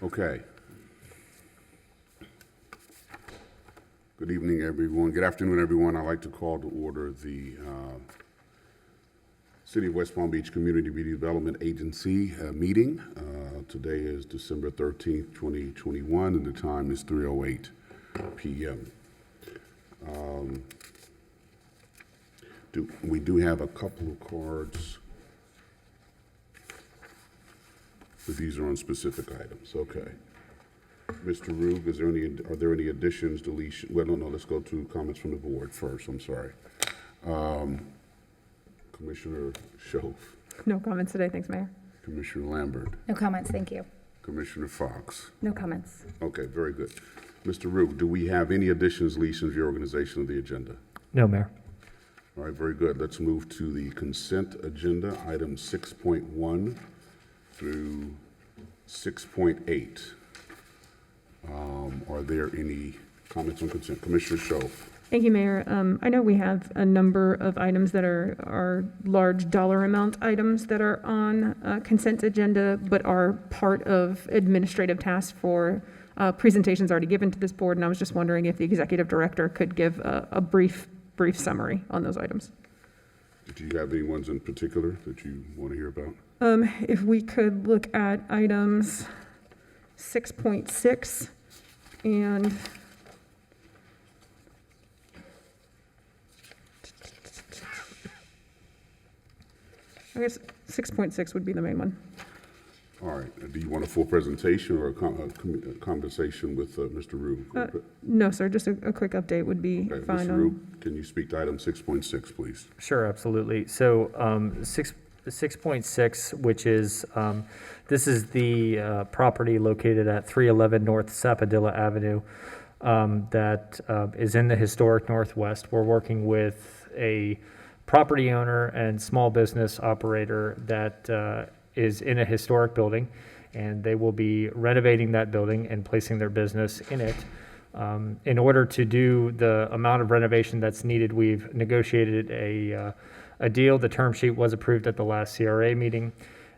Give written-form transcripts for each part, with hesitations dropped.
Okay. Good evening, everyone. Good afternoon, everyone. I'd like to call to order the City of West Palm Beach Community Redevelopment Agency meeting. Today is December 13th, 2021, and the time is 3:08 p.m. We do have a couple of cards, but these are on specific items. Okay. Mr. Rube, are there any additions, deletions? Well, no, let's go to comments from the board first. I'm sorry. Commissioner Schoaf. No comments today, thanks, Mayor. Commissioner Lambert. No comments, thank you. Commissioner Fox. No comments. Okay, very good. Mr. Rube, do we have any additions, deletions, reorganization of the agenda? No, Mayor. All right, very good. Let's move to the consent agenda, items 6.1 through 6.8. Are there any comments on consent? Commissioner Schoaf. Thank you, Mayor. I know we have a number of items that are large dollar amount items that are on consent agenda, but are part of administrative tasks for presentations already given to this board. And I was just wondering if the executive director could give a brief summary on those items. Do you have any ones in particular that you want to hear about? If we could look at items 6.6 and I guess 6.6 would be the main one. All right. Do you want a full presentation or a conversation with Mr. Rube? No, sir, just a quick update would be Okay, fine. Mr. Rube, can you speak to item 6.6, please? Sure, absolutely. So 6.6, which is, this is the property located at 311 North Sapadilla Avenue that is in the historic Northwest. We're working with a property owner and small business operator that is in a historic building, and they will be renovating that building and placing their business in it. In order to do the amount of renovation that's needed, we've negotiated a deal. The term sheet was approved at the last CRA meeting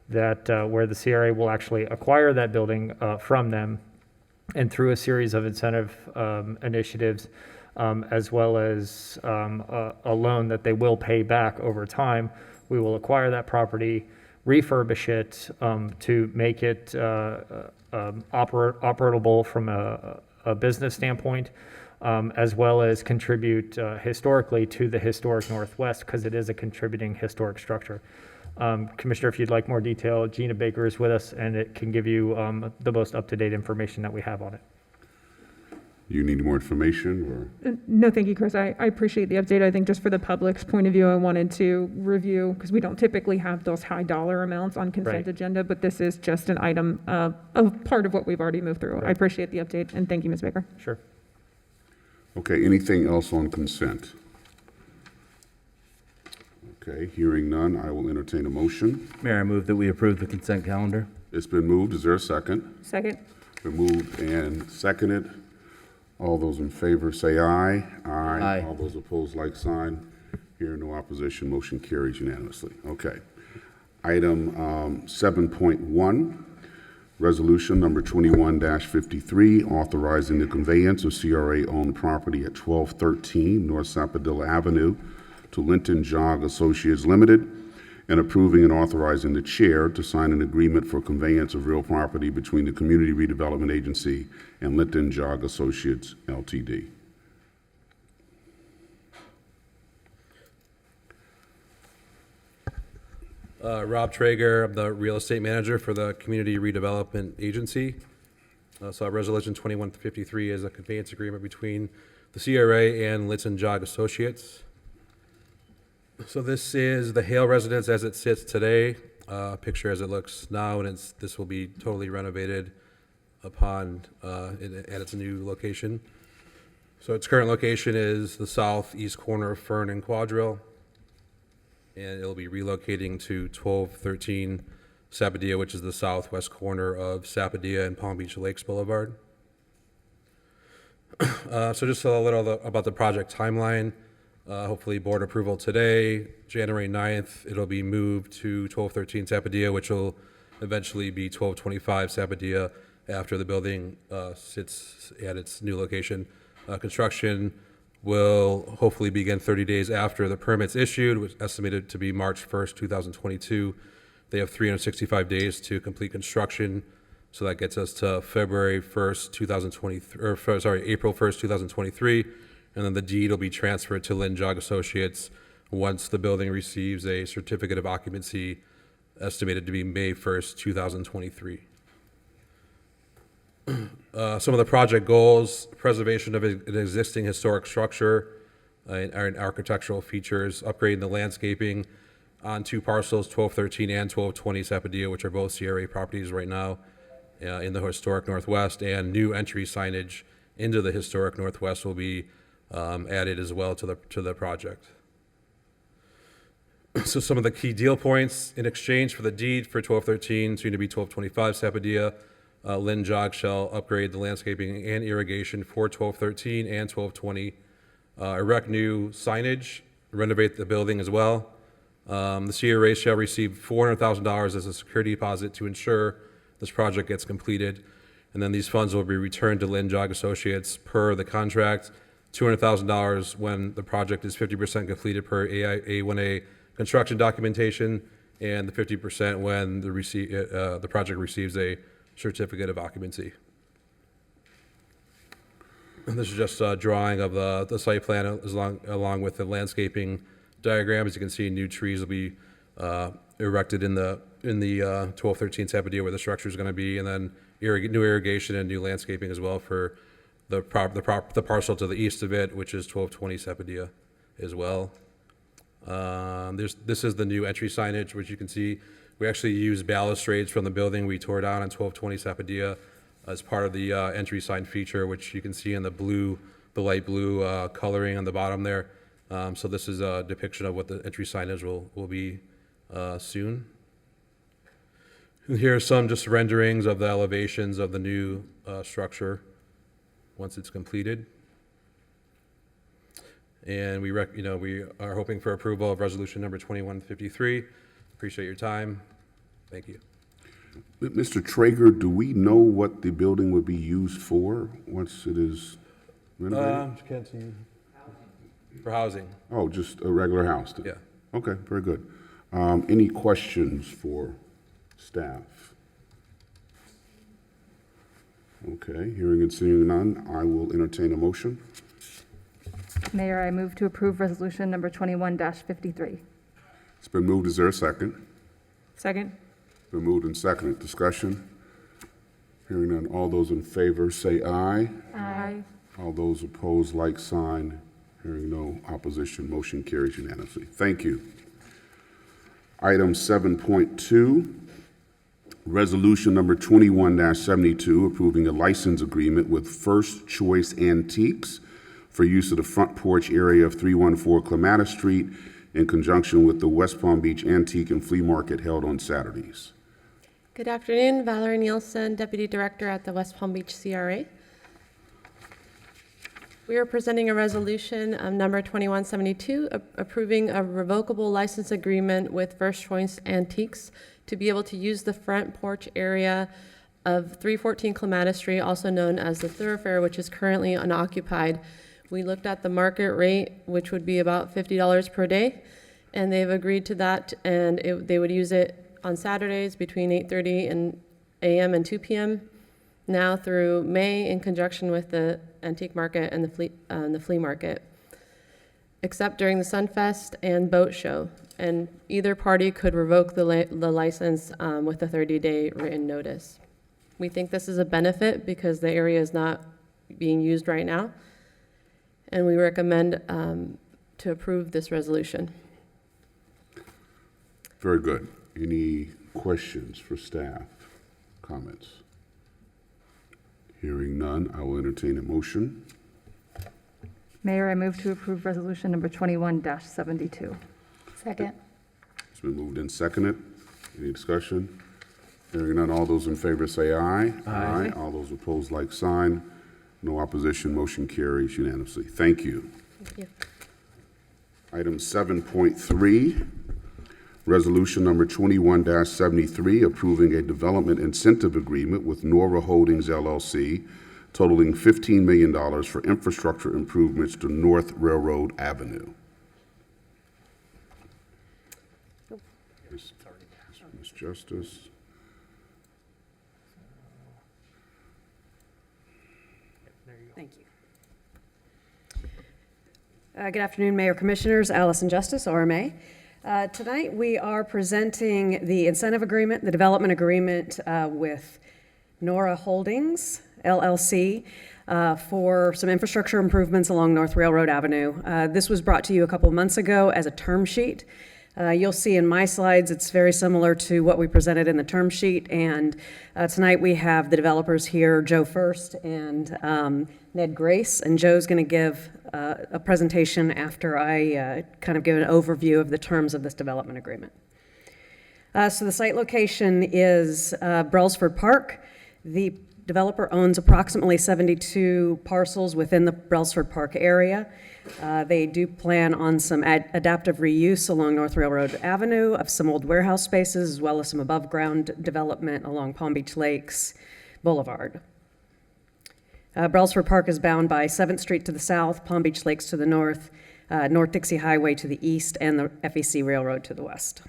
that where the CRA will actually acquire that building from them, and through a series of incentive initiatives, as well as a loan that they will pay back over time, we will acquire that property, refurbish it to make it operable from a business standpoint, as well as contribute historically to the historic Northwest, because it is a contributing historic structure. Commissioner, if you'd like more detail, Gina Baker is with us, and it can give you the most up-to-date information that we have on it. You need more information, or? No, thank you, Chris. I appreciate the update. I think just for the public's point of view, I wanted to review, because we don't typically have those high dollar amounts on consent Right. agenda, but this is just an item of part of what we've already moved through. Right. I appreciate the update, and thank you, Ms. Baker. Sure. Okay, anything else on consent? Okay, hearing none, I will entertain a motion. Mayor, I move that we approve the consent calendar. It's been moved. Is there a second? Second. Been moved and seconded. All those in favor say aye. Aye. All those opposed, like sign. Hearing no opposition, motion carries unanimously. Okay. Item 7.1, resolution number 21-53, authorizing the conveyance of CRA-owned property at 1213 North Sapadilla Avenue to Linton Jog Associates Limited, and approving and authorizing the chair to sign an agreement for conveyance of real property between the Community Redevelopment Agency and Linton Jog Associates LTD. Rob Traeger, I'm the real estate manager for the Community Redevelopment Agency. So Resolution 2153 is a conveyance agreement between the CRA and Linton Jog Associates. So this is the Hale residence as it sits today, picture as it looks now, and this will be totally renovated upon at its new location. So its current location is the southeast corner of Fern and Quadrille, and it'll be relocating to 1213 Sapadilla, which is the southwest corner of Sapadilla and Palm Beach Lakes Boulevard. So just a little about the project timeline. Hopefully board approval today, January 9th, it'll be moved to 1213 Sapadilla, which will eventually be 1225 Sapadilla, after the building sits at its new location. Construction will hopefully begin 30 days after the permit's issued, which is estimated to be March 1st, 2022. They have 365 days to complete construction, so that gets us to February 1st, 2023, or sorry, April 1st, 2023, and then the deed will be transferred to Lynn Jog Associates once the building receives a certificate of occupancy estimated to be May 1st, 2023. Some of the project goals: preservation of an existing historic structure and architectural features, upgrading the landscaping on two parcels, 1213 and 1220 Sapodilla, which are both CRA properties right now in the historic Northwest, and new entry signage into the historic Northwest will be added as well to the project. So some of the key deal points: in exchange for the deed for 1213, soon to be 1225 Sapodilla, Lynn Jog shall upgrade the landscaping and irrigation for 1213 and 1220, erect new signage, renovate the building as well. The CRA shall receive $400,000 as a security deposit to ensure this project gets completed, and then these funds will be returned to Lynn Jog Associates per the contract. $200,000 when the project is 50% completed per A1A construction documentation, and the 50% when the project receives a certificate of occupancy. And this is just a drawing of the site plan along with the landscaping diagram. As you can see, new trees will be erected in the 1213 Sapodilla where the structure is going to be, and then new irrigation and new landscaping as well for the parcel to the east of it, which is 1220 Sapodilla as well. This is the new entry signage, which you can see. We actually use balustrades from the building we tore down on 1220 Sapodilla as part of the entry sign feature, which you can see in the light blue coloring on the bottom there. So this is a depiction of what the entry signage will be soon. And here are some just renderings of the elevations of the new structure once it's completed. And we are hoping for approval of resolution number 2153. Appreciate your time. Thank you. Mr. Traeger, do we know what the building would be used for once it is renovated? Can't see. For housing. Oh, just a regular house then? Yeah. Okay, very good. Any questions for staff? Okay, hearing and seeing none, I will entertain a motion. Mayor, I move to approve resolution number 21-53. It's been moved. Is there a second? Second? Been moved and seconded. Discussion? Hearing none. All those in favor say aye. Aye. All those opposed, like sign. Hearing no opposition, motion carries unanimously. Thank you. Item 7.2, resolution number 21-72, approving a license agreement with First Choice Antiques for use of the front porch area of 314 Clematis Street in conjunction with the West Palm Beach Antique and Flea Market held on Saturdays. Good afternoon, Valerie Nielsen, Deputy Director at the West Palm Beach CRA. We are presenting a resolution number 2172, approving a revocable license agreement with First Choice Antiques to be able to use the front porch area of 314 Clematis Street, also known as the Thoroughfare, which is currently unoccupied. We looked at the market rate, which would be about $50 per day, and they've agreed to that, and they would use it on Saturdays between 8:30 a.m. and 2 p.m. now through May in conjunction with the antique market and the flea market, except during the Sunfest and boat show. And either party could revoke the license with a 30-day written notice. We think this is a benefit because the area is not being used right now, and we recommend to approve this resolution. Very good. Any questions for staff? Comments? Hearing none, I will entertain a motion. Mayor, I move to approve resolution number 21-72. Second. It's been moved and seconded. Any discussion? Hearing none, all those in favor say aye. Aye. All those opposed, like sign. No opposition, motion carries unanimously. Thank you. Thank you. Item 7.3, Resolution number 21-73, approving a development incentive agreement with Nora Holdings LLC totaling $15 million for infrastructure improvements to North Railroad Avenue. Ms. Justice. Thank you. Good afternoon, Mayor Commissioners. Allison Justice, RMA. Tonight, we are presenting the incentive agreement, the development agreement with Nora Holdings, LLC, for some infrastructure improvements along North Railroad Avenue. This was brought to you a couple of months ago as a term sheet. You'll see in my slides, it's very similar to what we presented in the term sheet. And tonight we have the developers here, Joe First and Ned Grace. And Joe's going to give a presentation after I kind of give an overview of the terms of this development agreement. So the site location is Brailsford Park. The developer owns approximately 72 parcels within the Brailsford Park area. They do plan on some adaptive reuse along North Railroad Avenue of some old warehouse spaces, as well as some above-ground development along Palm Beach Lakes Boulevard. Brailsford Park is bound by 7th Street to the south, Palm Beach Lakes to the north, North Dixie Highway to the east, and the FEC Railroad to the west.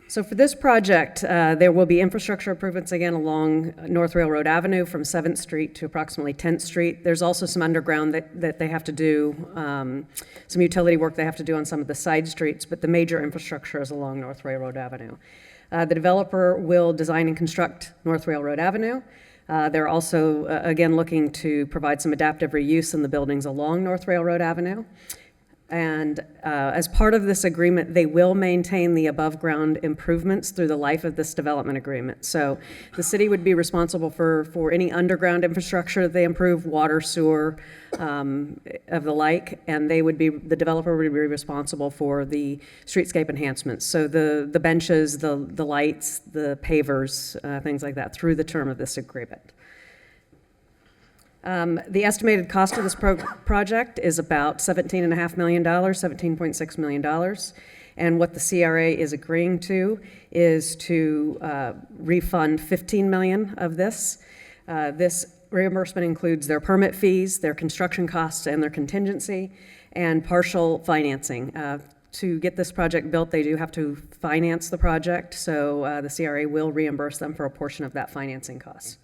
So for this project, there will be infrastructure improvements again along North Railroad Avenue from 7th Street to approximately 10th Street. There's also some underground that they have to do, some utility work they have to do on some of the side streets, but the major infrastructure is along North Railroad Avenue. The developer will design and construct North Railroad Avenue. They're also, again, looking to provide some adaptive reuse in the buildings along North Railroad Avenue. And as part of this agreement, they will maintain the above-ground improvements through the life of this development agreement. So the city would be responsible for any underground infrastructure that they improve, water, sewer, of the like, and the developer would be responsible for the streetscape enhancements. So the benches, the lights, the pavers, things like that through the term of this agreement. The estimated cost of this project is about $17.5 million, $17.6 million. And what the CRA is agreeing to is to refund $15 million of this. This reimbursement includes their permit fees, their construction costs, and their contingency, and partial financing. To get this project built, they do have to finance the project, so the CRA will reimburse them for a portion of that financing cost.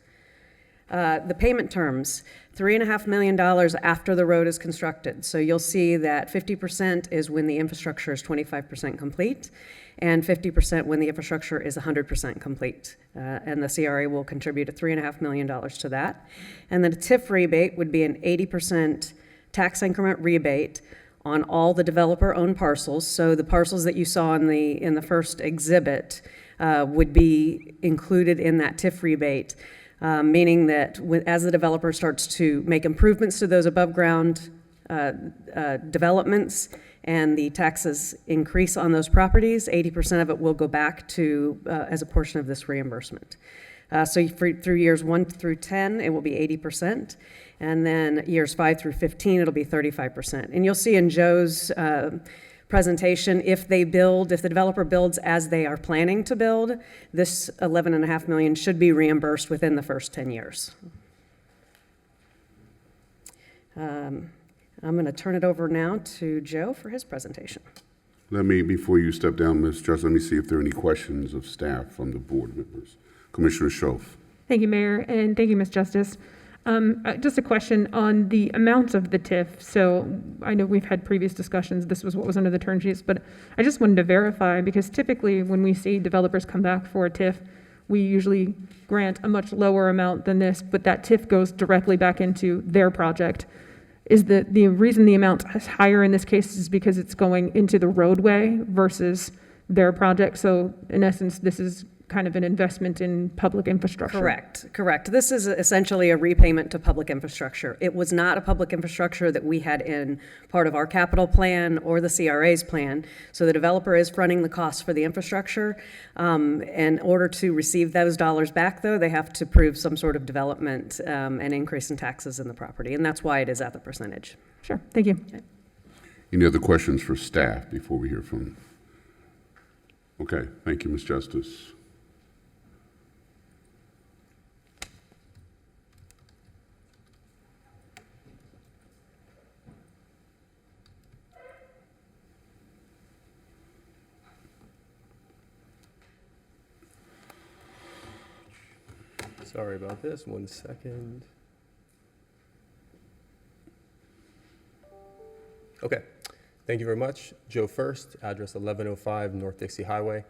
The payment terms, $3.5 million after the road is constructed. So you'll see that 50% is when the infrastructure is 25% complete, and 50% when the infrastructure is 100% complete. And the CRA will contribute $3.5 million to that. And then a TIF rebate would be an 80% tax increment rebate on all the developer-owned parcels. So the parcels that you saw in the first exhibit would be included in that TIF rebate. Meaning that as the developer starts to make improvements to those above-ground developments and the taxes increase on those properties, 80% of it will go back to as a portion of this reimbursement. So through years 1 through 10, it will be 80%, and then years 5 through 15, it'll be 35%. And you'll see in Joe's presentation, if the developer builds as they are planning to build, this $11.5 million should be reimbursed within the first 10 years. I'm going to turn it over now to Joe for his presentation. Before you step down, Ms. Justice, let me see if there are any questions of staff from the board members. Commissioner Schoaf. Thank you, Mayor, and thank you, Ms. Justice. Just a question on the amounts of the TIF. So I know we've had previous discussions. This was what was under the term sheets, but I just wanted to verify, because typically when we see developers come back for a TIF, we usually grant a much lower amount than this, but that TIF goes directly back into their project. Is the reason the amount is higher in this case is because it's going into the roadway versus their project? So in essence, this is kind of an investment in public infrastructure. Correct. This is essentially a repayment to public infrastructure. It was not a public infrastructure that we had in part of our capital plan or the CRA's plan. So the developer is fronting the costs for the infrastructure. In order to receive those dollars back, though, they have to prove some sort of development and increase in taxes in the property. And that's why it is at the percentage. Sure. Thank you. Any other questions for staff before we hear from Okay, thank you, Ms. Justice. Sorry about this, 1 second. Okay, thank you very much. Joe First, address 1105 North Dixie Highway.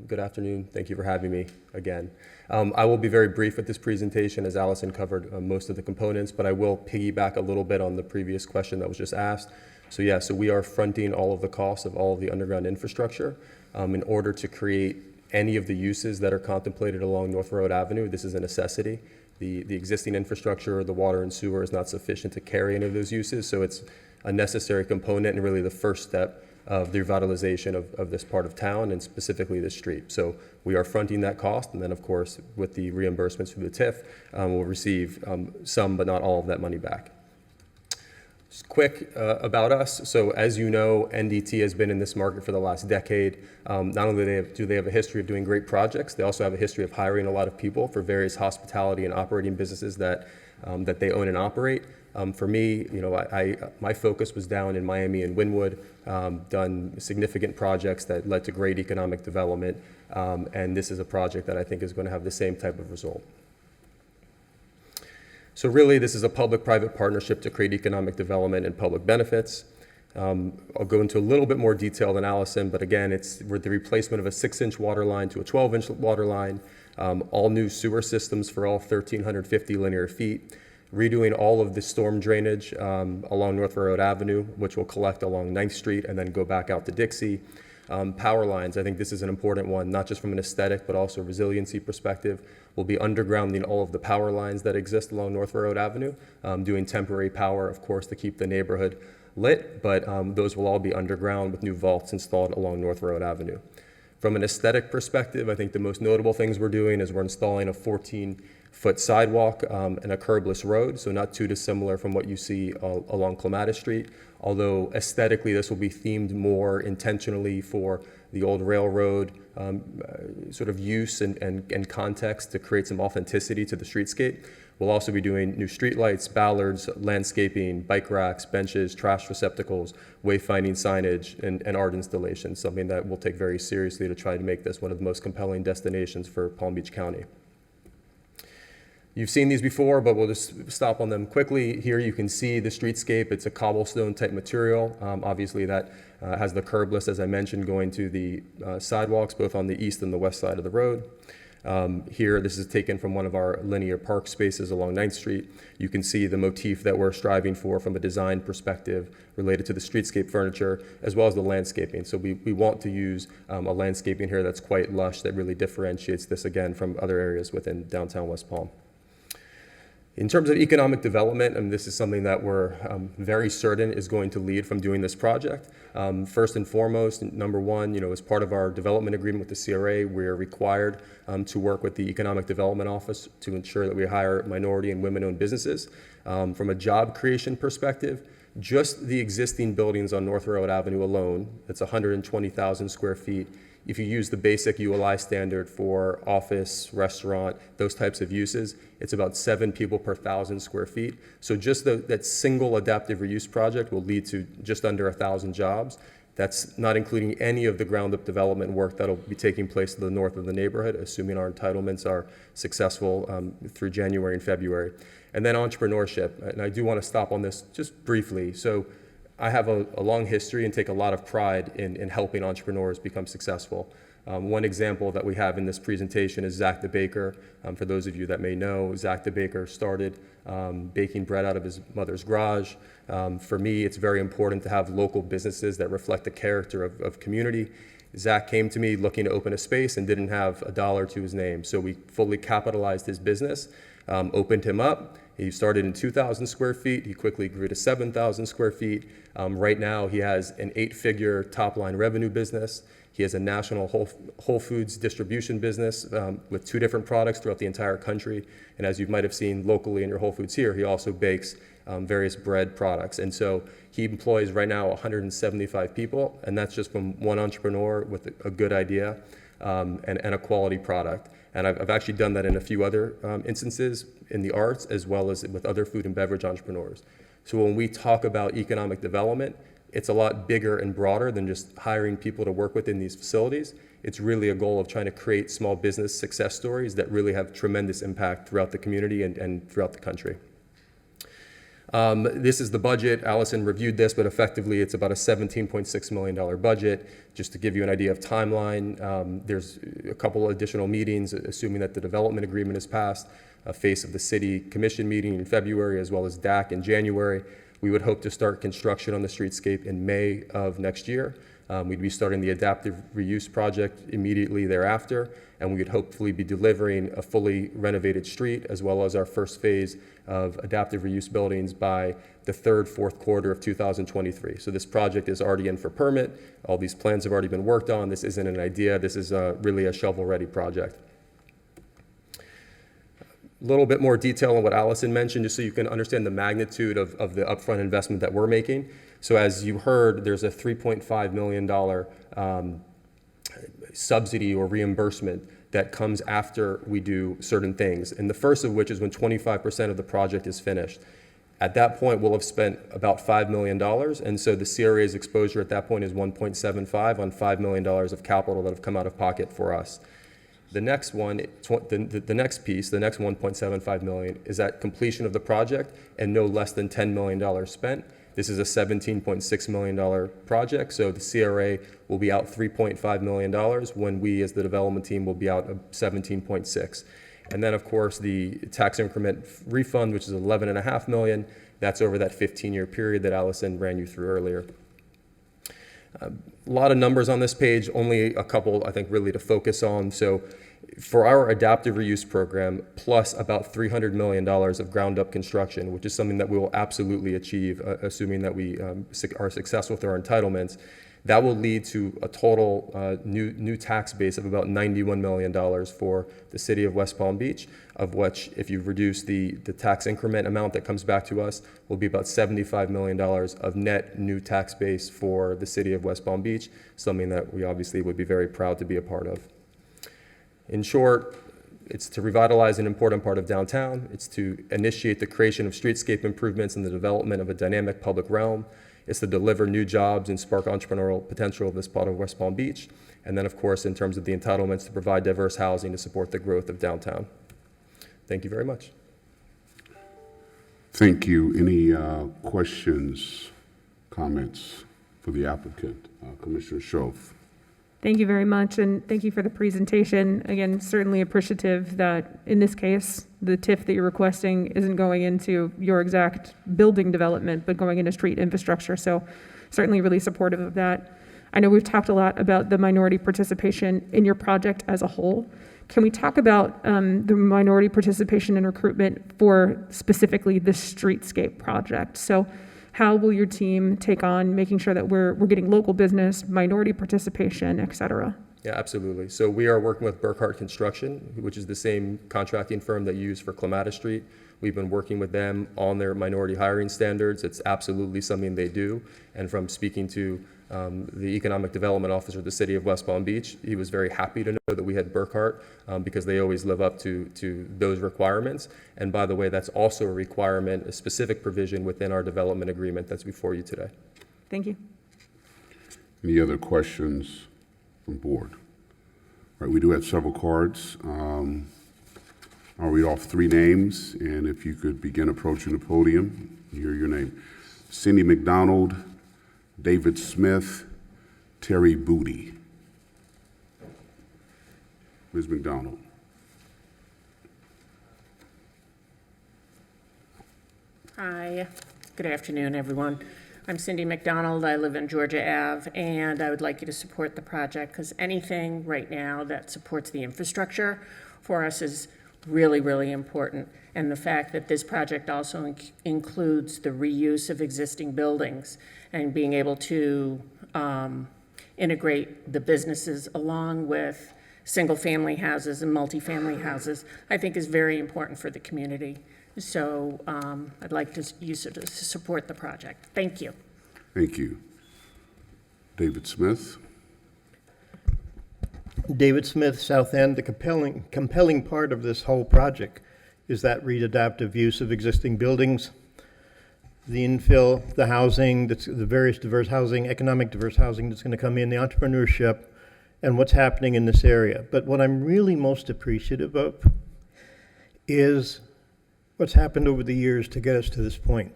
Good afternoon, thank you for having me again. I will be very brief with this presentation as Allison covered most of the components, but I will piggyback a little bit on the previous question that was just asked. So yeah, so we are fronting all of the costs of all of the underground infrastructure in order to create any of the uses that are contemplated along North Road Avenue. This is a necessity. The existing infrastructure, the water and sewer is not sufficient to carry any of those uses, so it's a necessary component and really the first step of the revitalization of this part of town and specifically this street. So we are fronting that cost, and then of course with the reimbursements through the TIF, we'll receive some but not all of that money back. Just quick about us. So as you know, NDT has been in this market for the last decade. Not only do they have a history of doing great projects, they also have a history of hiring a lot of people for various hospitality and operating businesses that they own and operate. For me, you know, my focus was down in Miami and Wynwood, done significant projects that led to great economic development, and this is a project that I think is going to have the same type of result. So really, this is a public-private partnership to create economic development and public benefits. I'll go into a little bit more detail than Allison, but again, it's the replacement of a 6-inch water line to a 12-inch water line, all new sewer systems for all 1,350 linear feet, redoing all of the storm drainage along North Road Avenue, which will collect along 9th Street and then go back out to Dixie. Power lines, I think this is an important one, not just from an aesthetic, but also resiliency perspective. We'll be undergrounding all of the power lines that exist along North Road Avenue, doing temporary power, of course, to keep the neighborhood lit, but those will all be underground with new vaults installed along North Road Avenue. From an aesthetic perspective, I think the most notable things we're doing is we're installing a 14-foot sidewalk and a curbless road, so not too dissimilar from what you see along Clematis Street, although aesthetically this will be themed more intentionally for the old railroad sort of use and context to create some authenticity to the streetscape. We'll also be doing new streetlights, ballards, landscaping, bike racks, benches, trash receptacles, wayfinding signage, and art installations, something that we'll take very seriously to try to make this one of the most compelling destinations for Palm Beach County. You've seen these before, but we'll just stop on them quickly. Here you can see the streetscape. It's a cobblestone type material. Obviously that has the curbless, as I mentioned, going to the sidewalks, both on the east and the west side of the road. Here, this is taken from one of our linear park spaces along 9th Street. You can see the motif that we're striving for from a design perspective related to the streetscape furniture, as well as the landscaping. So we want to use a landscaping here that's quite lush, that really differentiates this, again, from other areas within downtown West Palm. In terms of economic development, and this is something that we're very certain is going to lead from doing this project. First and foremost, number one, as part of our development agreement with the CRA, we're required to work with the Economic Development Office to ensure that we hire minority and women-owned businesses. From a job creation perspective, just the existing buildings on North Road Avenue alone, that's 120,000 square feet. If you use the basic ULI standard for office, restaurant, those types of uses, it's about 7 people per 1,000 square feet. So just that single adaptive reuse project will lead to just under 1,000 jobs. That's not including any of the ground-up development work that'll be taking place to the north of the neighborhood, assuming our entitlements are successful through January and February. And then entrepreneurship, and I do want to stop on this just briefly. So I have a long history and take a lot of pride in helping entrepreneurs become successful. One example that we have in this presentation is Zach the Baker. For those of you that may know, Zach the Baker started baking bread out of his mother's garage. For me, it's very important to have local businesses that reflect the character of community. Zach came to me looking to open a space and didn't have $1 to his name, so we fully capitalized his business, opened him up. He started in 2,000 square feet. He quickly grew to 7,000 square feet. Right now, he has an 8-figure top-line revenue business. He has a national Whole Foods distribution business with 2 different products throughout the entire country. And as you might have seen locally in your Whole Foods here, he also bakes various bread products. And so he employs right now 175 people, and that's just from one entrepreneur with a good idea and a quality product. And I've actually done that in a few other instances in the arts as well as with other food and beverage entrepreneurs. So when we talk about economic development, it's a lot bigger and broader than just hiring people to work within these facilities. It's really a goal of trying to create small business success stories that really have tremendous impact throughout the community and throughout the country. This is the budget. Allison reviewed this, but effectively it's about a $17.6 million budget. Just to give you an idea of timeline, there's a couple additional meetings, assuming that the development agreement is passed, a face of the city commission meeting in February, as well as DAC in January. We would hope to start construction on the streetscape in May of next year. We'd be starting the adaptive reuse project immediately thereafter, and we would hopefully be delivering a fully renovated street as well as our first phase of adaptive reuse buildings by the 3rd, 4th quarter of 2023. So this project is already in for permit. All these plans have already been worked on. This isn't an idea. This is really a shovel-ready project. A little bit more detail on what Allison mentioned, just so you can understand the magnitude of the upfront investment that we're making. So as you heard, there's a $3.5 million subsidy or reimbursement that comes after we do certain things. And the first of which is when 25% of the project is finished. At that point, we'll have spent about $5 million. And so the CRA's exposure at that point is 1.75 on $5 million of capital that have come out of pocket for us. The next one, the next piece, the next 1.75 million is at completion of the project and no less than $10 million spent. This is a $17.6 million project, so the CRA will be out $3.5 million when we as the development team will be out $17.6. And then of course the tax increment refund, which is $11.5 million, that's over that 15-year period that Allison ran you through earlier. A lot of numbers on this page, only a couple I think really to focus on. So for our adaptive reuse program, plus about $300 million of ground up construction, which is something that we will absolutely achieve, assuming that we are successful with our entitlements, that will lead to a total new tax base of about $91 million for the city of West Palm Beach, of which, if you reduce the tax increment amount that comes back to us, will be about $75 million of net new tax base for the city of West Palm Beach, something that we obviously would be very proud to be a part of. In short, it's to revitalize an important part of downtown. It's to initiate the creation of streetscape improvements and the development of a dynamic public realm. It's to deliver new jobs and spark entrepreneurial potential of this part of West Palm Beach. And then, of course, in terms of the entitlements, to provide diverse housing to support the growth of downtown. Thank you very much. Thank you. Any questions, comments for the applicant? Commissioner Schoaf. Thank you very much, and thank you for the presentation. Again, certainly appreciative that, in this case, the TIF that you're requesting isn't going into your exact building development, but going into street infrastructure, so certainly really supportive of that. I know we've talked a lot about the minority participation in your project as a whole. Can we talk about the minority participation and recruitment for specifically the streetscape project? So how will your team take on making sure that we're getting local business, minority participation, et cetera? Yeah, absolutely. So we are working with Burkhart Construction, which is the same contracting firm that you use for Clematis Street. We've been working with them on their minority hiring standards. It's absolutely something they do. And from speaking to the economic development officer of the city of West Palm Beach, he was very happy to know that we had Burkhart because they always live up to those requirements. And by the way, that's also a requirement, a specific provision within our development agreement that's before you today. Thank you. Any other questions from board? All right, we do have several cards. I'll read off 3 names, and if you could begin approaching the podium, hear your name. Cindy McDonald, David Smith, Terry Booty. Ms. McDonald. Hi, good afternoon, everyone. I'm Cindy McDonald. I live in Georgia Ave, and I would like you to support the project because anything right now that supports the infrastructure for us is really, really important. And the fact that this project also includes the reuse of existing buildings and being able to integrate the businesses along with single-family houses and multifamily houses, I think is very important for the community. So I'd like to use it to support the project. Thank you. Thank you. David Smith. David Smith, South End. The compelling part of this whole project is that readaptive use of existing buildings, the infill, the housing, the various diverse housing, economic diverse housing that's going to come in, the entrepreneurship, and what's happening in this area. But what I'm really most appreciative of is what's happened over the years to get us to this point.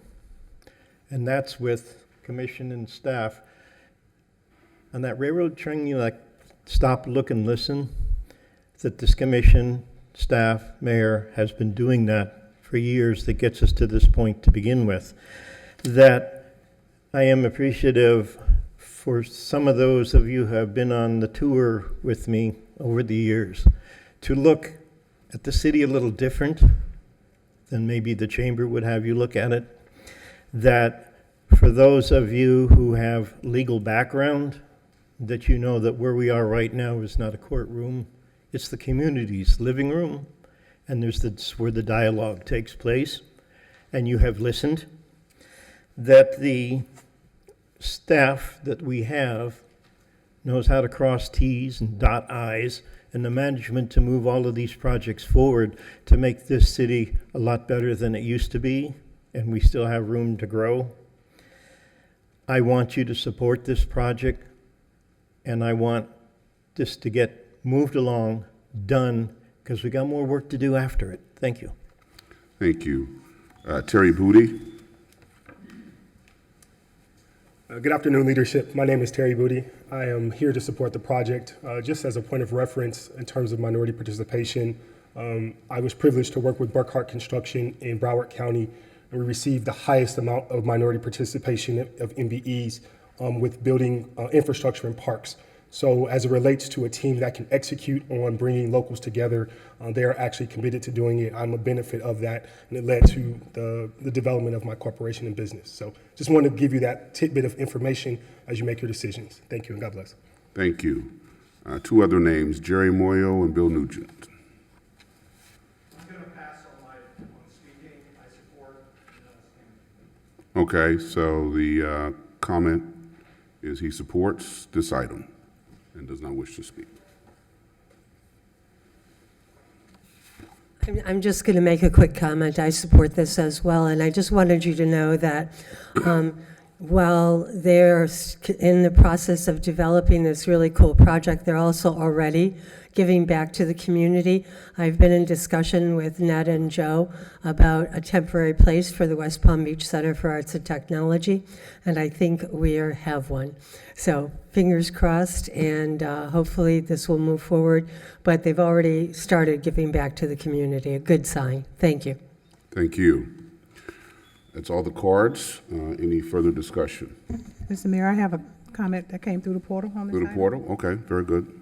And that's with commission and staff. On that railroad train, you like stop, look, and listen, that this commission, staff, mayor has been doing that for years that gets us to this point to begin with. That I am appreciative for some of those of you who have been on the tour with me over the years to look at the city a little different than maybe the chamber would have you look at it. That for those of you who have legal background, that you know that where we are right now is not a courtroom, it's the community's living room, and that's where the dialogue takes place, and you have listened. That the staff that we have knows how to cross T's and dot I's, and the management to move all of these projects forward to make this city a lot better than it used to be, and we still have room to grow. I want you to support this project, and I want this to get moved along, done, because we got more work to do after it. Thank you. Thank you. Terry Booty. Good afternoon, leadership. My name is Terry Booty. I am here to support the project. Just as a point of reference in terms of minority participation, I was privileged to work with Burkhart Construction in Broward County, and we received the highest amount of minority participation of MBEs with building infrastructure and parks. So as it relates to a team that can execute on bringing locals together, they are actually committed to doing it. I'm a benefit of that, and it led to the development of my corporation and business. So just wanted to give you that tidbit of information as you make your decisions. Thank you, and God bless. Thank you. Two other names, Jerry Moyo and Bill Nugent. I'm going to pass on speaking. I support. Okay, so the comment is he supports this item and does not wish to speak. I'm just going to make a quick comment. I support this as well, and I just wanted you to know that while they're in the process of developing this really cool project, they're also already giving back to the community. I've been in discussion with Ned and Joe about a temporary place for the West Palm Beach Center for Arts and Technology, and I think we have one. So fingers crossed, and hopefully this will move forward, but they've already started giving back to the community, a good sign. Thank you. Thank you. That's all the cards. Any further discussion? Mr. Mayor, I have a comment that came through the portal on this Through the item. portal? Okay, very good.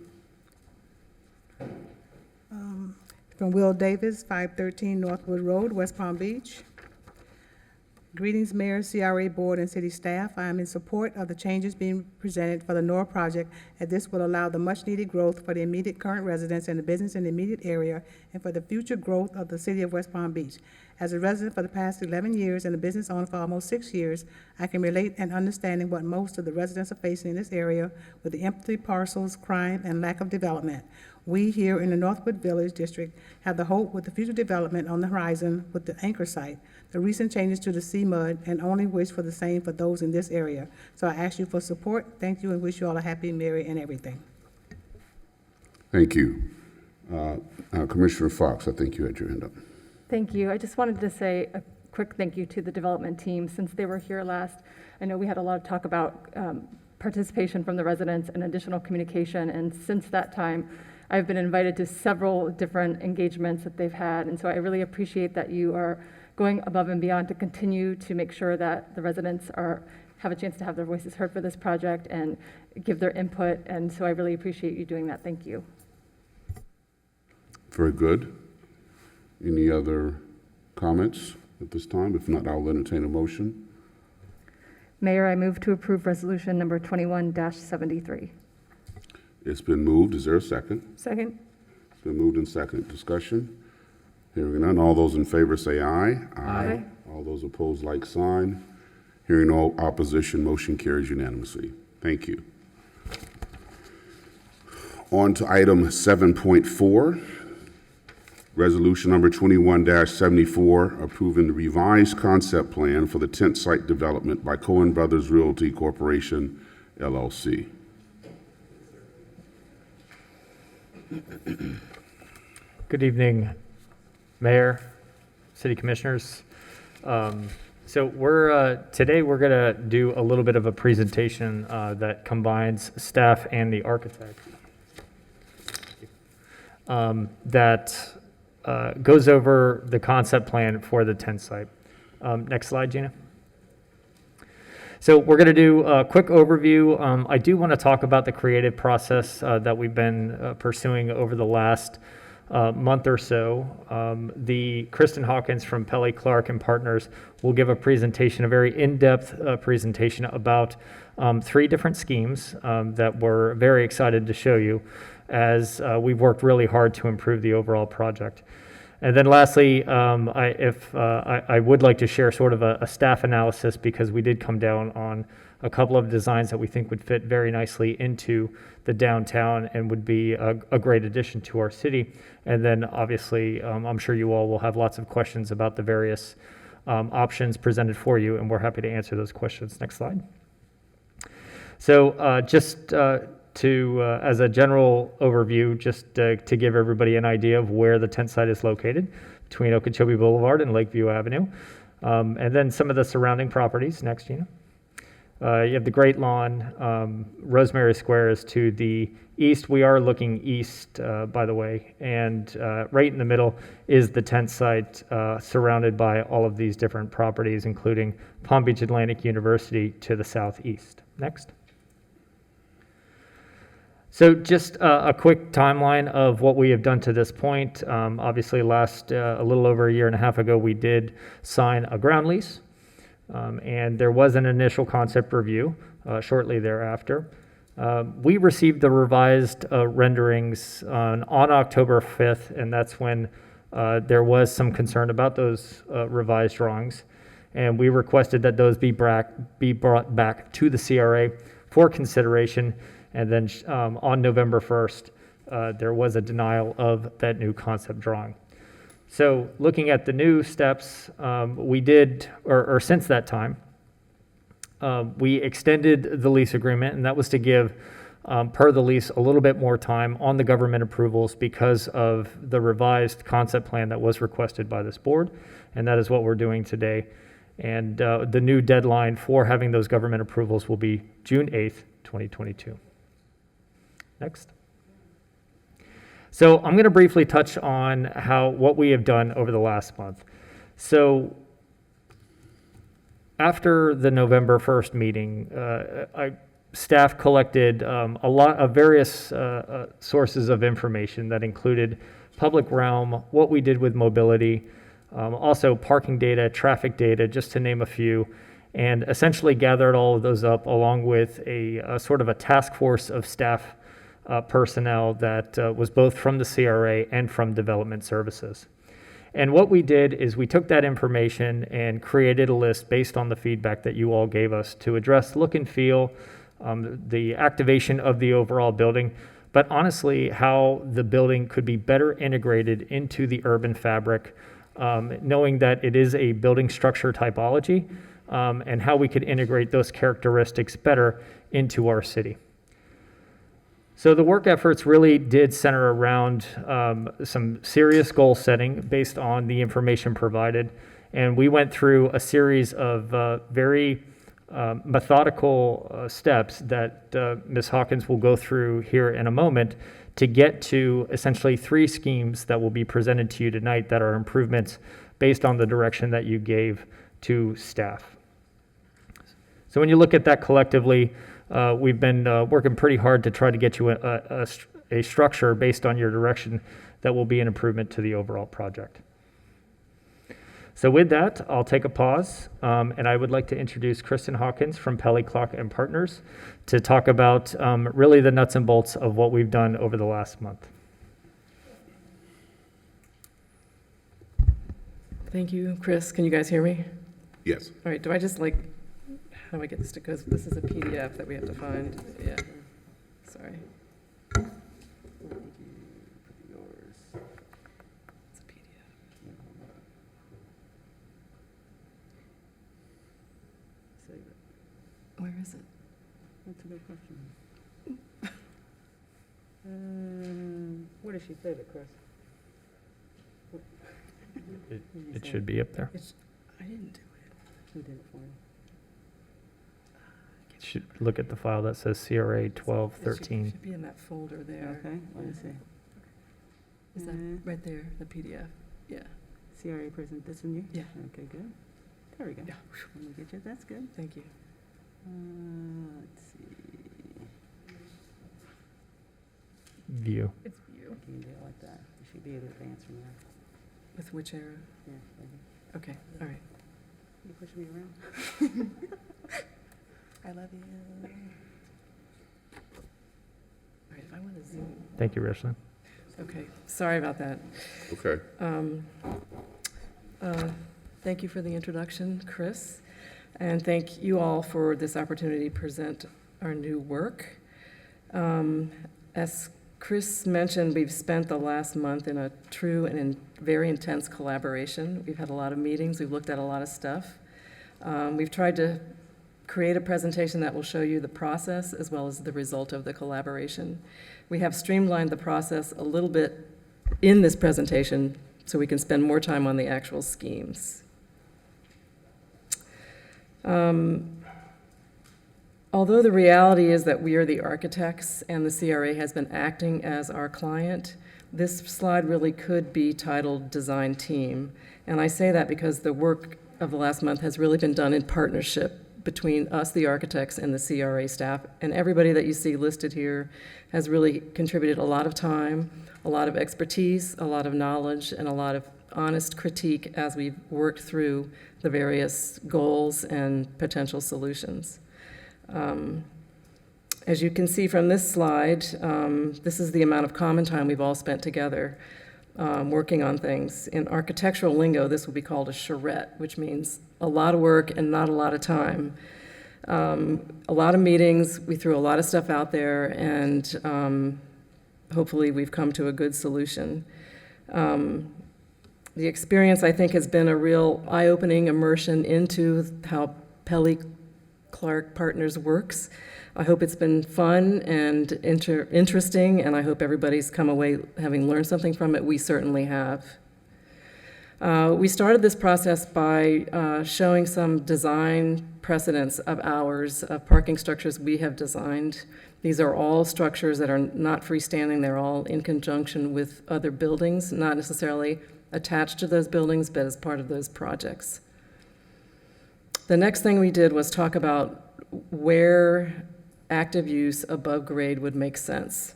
From Will Davis, 513 Northwood Road, West Palm Beach. Greetings, Mayor, CRA Board, and City staff. I am in support of the changes being presented for the Nora project, as this will allow the much-needed growth for the immediate current residents and the business in the immediate area, and for the future growth of the city of West Palm Beach. As a resident for the past 11 years and a business owner for almost 6 years, I can relate and understanding what most of the residents are facing in this area with the empty parcels, crime, and lack of development. We here in the Northwood Village District have the hope with the future development on the horizon with the anchor site, the recent changes to the CMUD, and only wish for the same for those in this area. So I ask you for support. Thank you, and wish you all a happy, merry, and everything. Thank you. Commissioner Fox, I think you had your hand up. Thank you. I just wanted to say a quick thank you to the development team. Since they were here last, I know we had a lot of talk about participation from the residents and additional communication, and since that time, I've been invited to several different engagements that they've had, and so I really appreciate that you are going above and beyond to continue to make sure that the residents have a chance to have their voices heard for this project and give their input, and so I really appreciate you doing that. Thank you. Very good. Any other comments at this time? If not, I'll entertain a motion. Mayor, I move to approve resolution number 21-73. It's been moved. Is there a second? Second? It's been moved and second. Discussion? Hearing none. All those in favor say aye. Aye. All those opposed, like sign. Hearing no opposition, motion carries unanimously. Thank you. On to item 7.4, resolution number 21-74, approving the revised concept plan for the tent site development by Cohen Brothers Realty Corporation, LLC. Good evening, Mayor, City Commissioners. So today we're gonna do a little bit of a presentation that combines staff and the architect. That goes over the concept plan for the tent site. Next slide, Gina. So we're going to do a quick overview. I do want to talk about the creative process that we've been pursuing over the last month or so. The Kristin Hawkins from Pelley Clark and Partners will give a presentation, a very in-depth presentation about 3 different schemes that we're very excited to show you, as we've worked really hard to improve the overall project. And then lastly, I would like to share sort of a staff analysis, because we did come down on a couple of designs that we think would fit very nicely into the downtown and would be a great addition to our city. And then obviously, I'm sure you all will have lots of questions about the various options presented for you, and we're happy to answer those questions. Next slide. So just as a general overview, just to give everybody an idea of where the tent site is located, between Okeechobee Boulevard and Lakeview Avenue, and then some of the surrounding properties. Next, Gina. You have the Great Lawn. Rosemary Square is to the east. We are looking east, by the way, and right in the middle is the tent site, surrounded by all of these different properties, including Palm Beach Atlantic University to the southeast. Next. So just a quick timeline of what we have done to this point. Obviously, a little over a year and a half ago, we did sign a ground lease, and there was an initial concept review shortly thereafter. We received the revised renderings on October 5th, and that's when there was some concern about those revised drawings, and we requested that those be brought back to the CRA for consideration. And then on November 1st, there was a denial of that new concept drawing. So looking at the new steps, we did, or since that time, we extended the lease agreement, and that was to give, per the lease, a little bit more time on the government approvals because of the revised concept plan that was requested by this board, and that is what we're doing today. And the new deadline for having those government approvals will be June 8th, 2022. Next. So I'm going to briefly touch on what we have done over the last month. So after the November 1st meeting, staff collected a lot of various sources of information that included public realm, what we did with mobility, also parking data, traffic data, just to name a few, and essentially gathered all of those up along with a sort of a task force of staff personnel that was both from the CRA and from Development Services. And what we did is we took that information and created a list based on the feedback that you all gave us to address look and feel, the activation of the overall building, but honestly, how the building could be better integrated into the urban fabric, knowing that it is a building structure typology, and how we could integrate those characteristics better into our city. So the work efforts really did center around some serious goal setting based on the information provided. And we went through a series of very methodical steps that Ms. Hawkins will go through here in a moment to get to essentially 3 schemes that will be presented to you tonight that are improvements based on the direction that you gave to staff. So when you look at that collectively, we've been working pretty hard to try to get you a structure based on your direction that will be an improvement to the overall project. So with that, I'll take a pause, and I would like to introduce Kristin Hawkins from Pelly Clock and Partners to talk about really the nuts and bolts of what we've done over the last month. Thank you, Chris. Can you guys hear me? Yes. All right, do I just like, how do I get this to, because this is a PDF that we have to find. Yeah, sorry. It's a PDF. Where is it? That's a good question. Where does she save it, Chris? It should be up there. I didn't do it. Who did it for you? You should look at the file that says CRA 1213. It should be in that folder there. Okay, let me see. Is that right there, the PDF? Yeah. CRA person, this one you? Yeah. Okay, good. There we go. Yeah. Let me get you, that's good. Thank you. Let's see. View. It's you. You can do it like that. You should be able to advance from there. With which arrow? Yeah, right here. Okay, all right. You push me around? I love you. All right, if I want to zoom. Thank you, Rishlin. Okay, sorry about that. Okay. Thank you for the introduction, Chris, and thank you all for this opportunity to present our new work. As Chris mentioned, we've spent the last month in a true and very intense collaboration. We've had a lot of meetings, we've looked at a lot of stuff. We've tried to create a presentation that will show you the process as well as the result of the collaboration. We have streamlined the process a little bit in this presentation so we can spend more time on the actual schemes. Although the reality is that we are the architects and the CRA has been acting as our client, this slide really could be titled Design Team. And I say that because the work of the last month has really been done in partnership between us, the architects, and the CRA staff. And everybody that you see listed here has really contributed a lot of time, a lot of expertise, a lot of knowledge, and a lot of honest critique as we've worked through the various goals and potential solutions. As you can see from this slide, this is the amount of common time we've all spent together working on things. In architectural lingo, this would be called a charrette, which means a lot of work and not a lot of time. A lot of meetings, we threw a lot of stuff out there, and hopefully we've come to a good solution. The experience, I think, has been a real eye-opening immersion into how Pelly Clark Partners works. I hope it's been fun and interesting, and I hope everybody's come away having learned something from it. We certainly have. We started this process by showing some design precedents of ours, of parking structures we have designed. These are all structures that are not freestanding. They're all in conjunction with other buildings, not necessarily attached to those buildings, but as part of those projects. The next thing we did was talk about where active use above grade would make sense.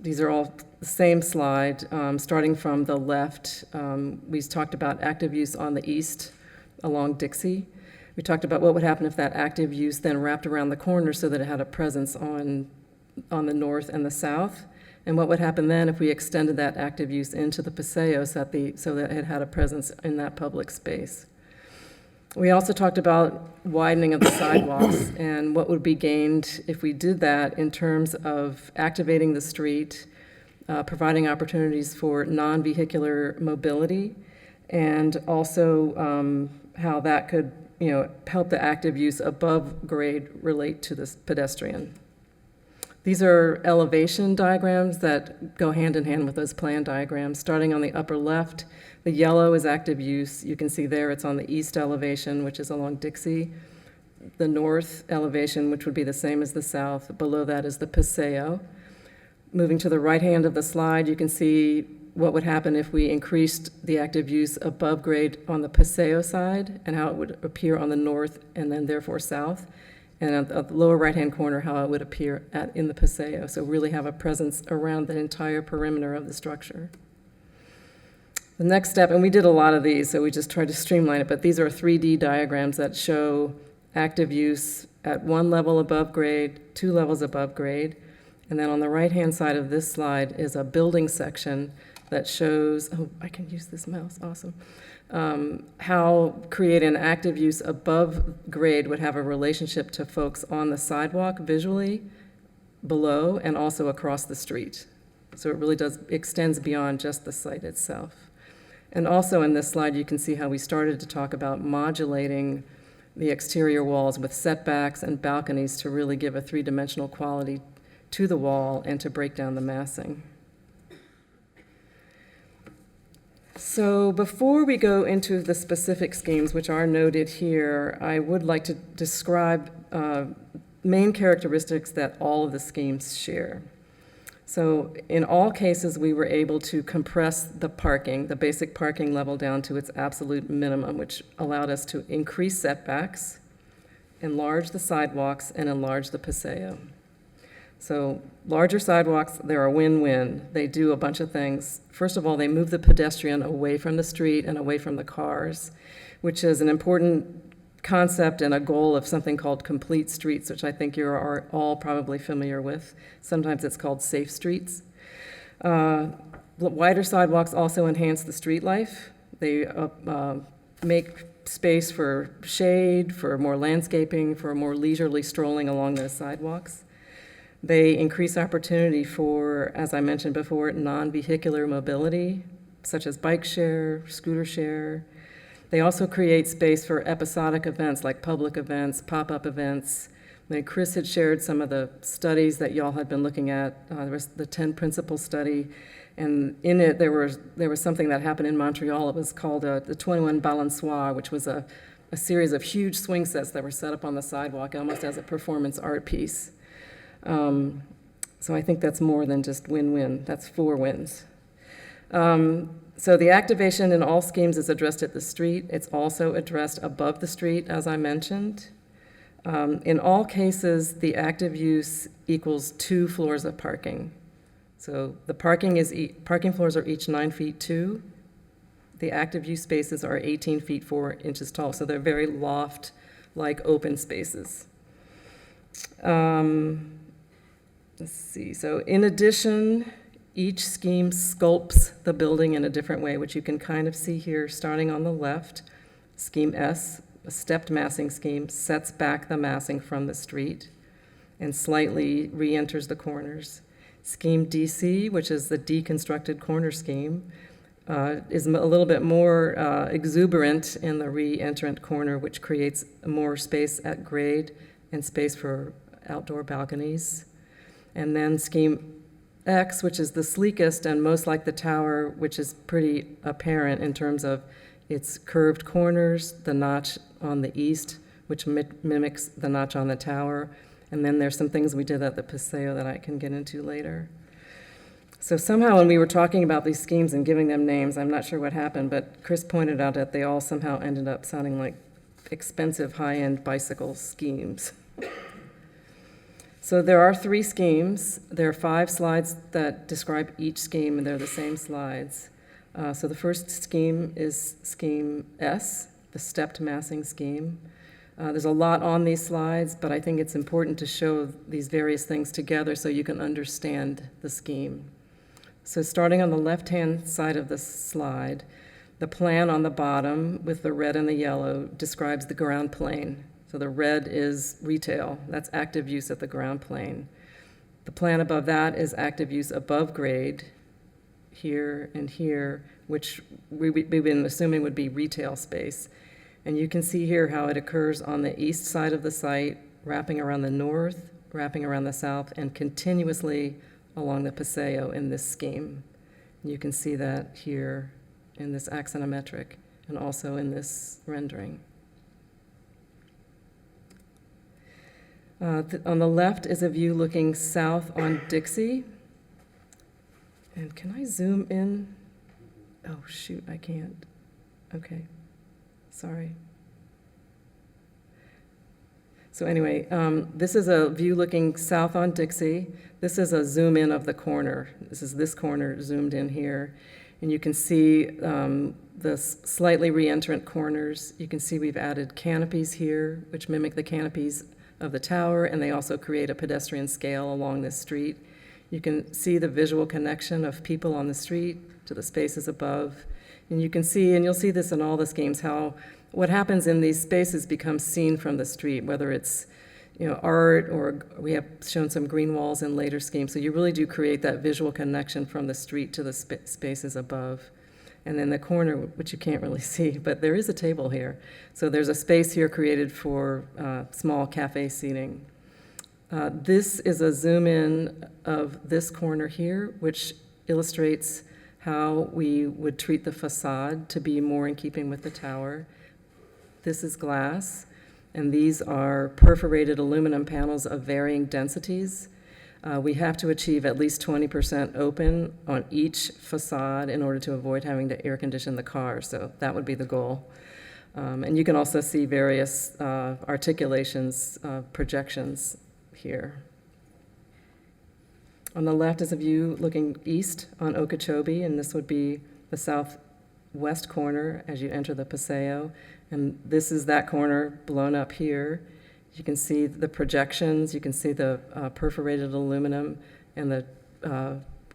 These are all the same slide, starting from the left. We talked about active use on the east along Dixie. We talked about what would happen if that active use then wrapped around the corner so that it had a presence on the north and the south, and what would happen then if we extended that active use into the Paseo so that it had a presence in that public space. We also talked about widening of the sidewalks and what would be gained if we did that in terms of activating the street, providing opportunities for non-vehicular mobility, and also how that could, help the active use above grade relate to this pedestrian. These are elevation diagrams that go hand in hand with those plan diagrams. Starting on the upper left, the yellow is active use. You can see there it's on the east elevation, which is along Dixie. The north elevation, which would be the same as the south. Below that is the Paseo. Moving to the right hand of the slide, you can see what would happen if we increased the active use above grade on the Paseo side and how it would appear on the north and then therefore south. And at the lower right-hand corner, how it would appear in the Paseo. So really have a presence around the entire perimeter of the structure. The next step, and we did a lot of these, so we just tried to streamline it, but these are 3D diagrams that show active use at 1 level above grade, 2 levels above grade. And then on the right-hand side of this slide is a building section that shows, oh, I can use this mouse, awesome, how create an active use above grade would have a relationship to folks on the sidewalk visually, below, and also across the street. So it really extends beyond just the site itself. And also in this slide, you can see how we started to talk about modulating the exterior walls with setbacks and balconies to really give a three-dimensional quality to the wall and to break down the massing. So before we go into the specific schemes, which are noted here, I would like to describe main characteristics that all of the schemes share. So in all cases, we were able to compress the parking, the basic parking level, down to its absolute minimum, which allowed us to increase setbacks, enlarge the sidewalks, and enlarge the paseo. So larger sidewalks, they're a win-win. They do a bunch of things. First of all, they move the pedestrian away from the street and away from the cars, which is an important concept and a goal of something called complete streets, which I think you're all probably familiar with. Sometimes it's called safe streets. Wider sidewalks also enhance the street life. They make space for shade, for more landscaping, for more leisurely strolling along those sidewalks. They increase opportunity for, as I mentioned before, non-vehicular mobility, such as bike share, scooter share. They also create space for episodic events like public events, pop-up events. And Chris had shared some of the studies that y'all had been looking at. There was the 10 principle study, and in it there was something that happened in Montreal. It was called the 21 Balançoires, which was a series of huge swing sets that were set up on the sidewalk almost as a performance art piece. So I think that's more than just win-win. That's 4 wins. So the activation in all schemes is addressed at the street. It's also addressed above the street, as I mentioned. In all cases, the active use equals 2 floors of parking. So the parking floors are each 9 feet 2. The active use spaces are 18 feet 4 inches tall. So they're very loft-like open spaces. Let's see. So in addition, each scheme sculpts the building in a different way, which you can kind of see here, starting on the left. Scheme S, a stepped massing scheme, sets back the massing from the street and slightly re-enters the corners. Scheme DC, which is the deconstructed corner scheme, is a little bit more exuberant in the re-entrant corner, which creates more space at grade and space for outdoor balconies. And then scheme X, which is the sleekest and most like the tower, which is pretty apparent in terms of its curved corners, the notch on the east, which mimics the notch on the tower. And then there's some things we did at the paseo that I can get into later. So somehow when we were talking about these schemes and giving them names, I'm not sure what happened, but Chris pointed out that they all somehow ended up sounding like expensive high-end bicycle schemes. So there are 3 schemes. There are 5 slides that describe each scheme, and they're the same slides. So the first scheme is scheme S, the stepped massing scheme. There's a lot on these slides, but I think it's important to show these various things together so you can understand the scheme. So starting on the left-hand side of the slide, the plan on the bottom with the red and the yellow describes the ground plane. So the red is retail, that's active use at the ground plane. The plan above that is active use above grade, here and here, which we've been assuming would be retail space. And you can see here how it occurs on the east side of the site, wrapping around the north, wrapping around the south, and continuously along the paseo in this scheme. You can see that here in this axonometric and also in this rendering. On the left is a view looking south on Dixie. And can I zoom in? Oh, shoot, I can't. Okay, sorry. So anyway, this is a view looking south on Dixie. This is a zoom in of the corner. This is this corner zoomed in here. And you can see the slightly re-entrant corners. You can see we've added canopies here, which mimic the canopies of the tower, and they also create a pedestrian scale along this street. You can see the visual connection of people on the street to the spaces above. And you can see, and you'll see this in all the schemes, how what happens in these spaces becomes seen from the street, whether it's art, or we have shown some green walls in later schemes. So you really do create that visual connection from the street to the spaces above. And then the corner, which you can't really see, but there is a table here. So there's a space here created for small cafe seating. This is a zoom in of this corner here, which illustrates how we would treat the facade to be more in keeping with the tower. This is glass, and these are perforated aluminum panels of varying densities. We have to achieve at least 20% open on each facade in order to avoid having to air condition the car, so that would be the goal. And you can also see various articulations, projections here. On the left is a view looking east on Okeechobee, and this would be the southwest corner as you enter the Paseo. And this is that corner blown up here. You can see the projections, you can see the perforated aluminum and the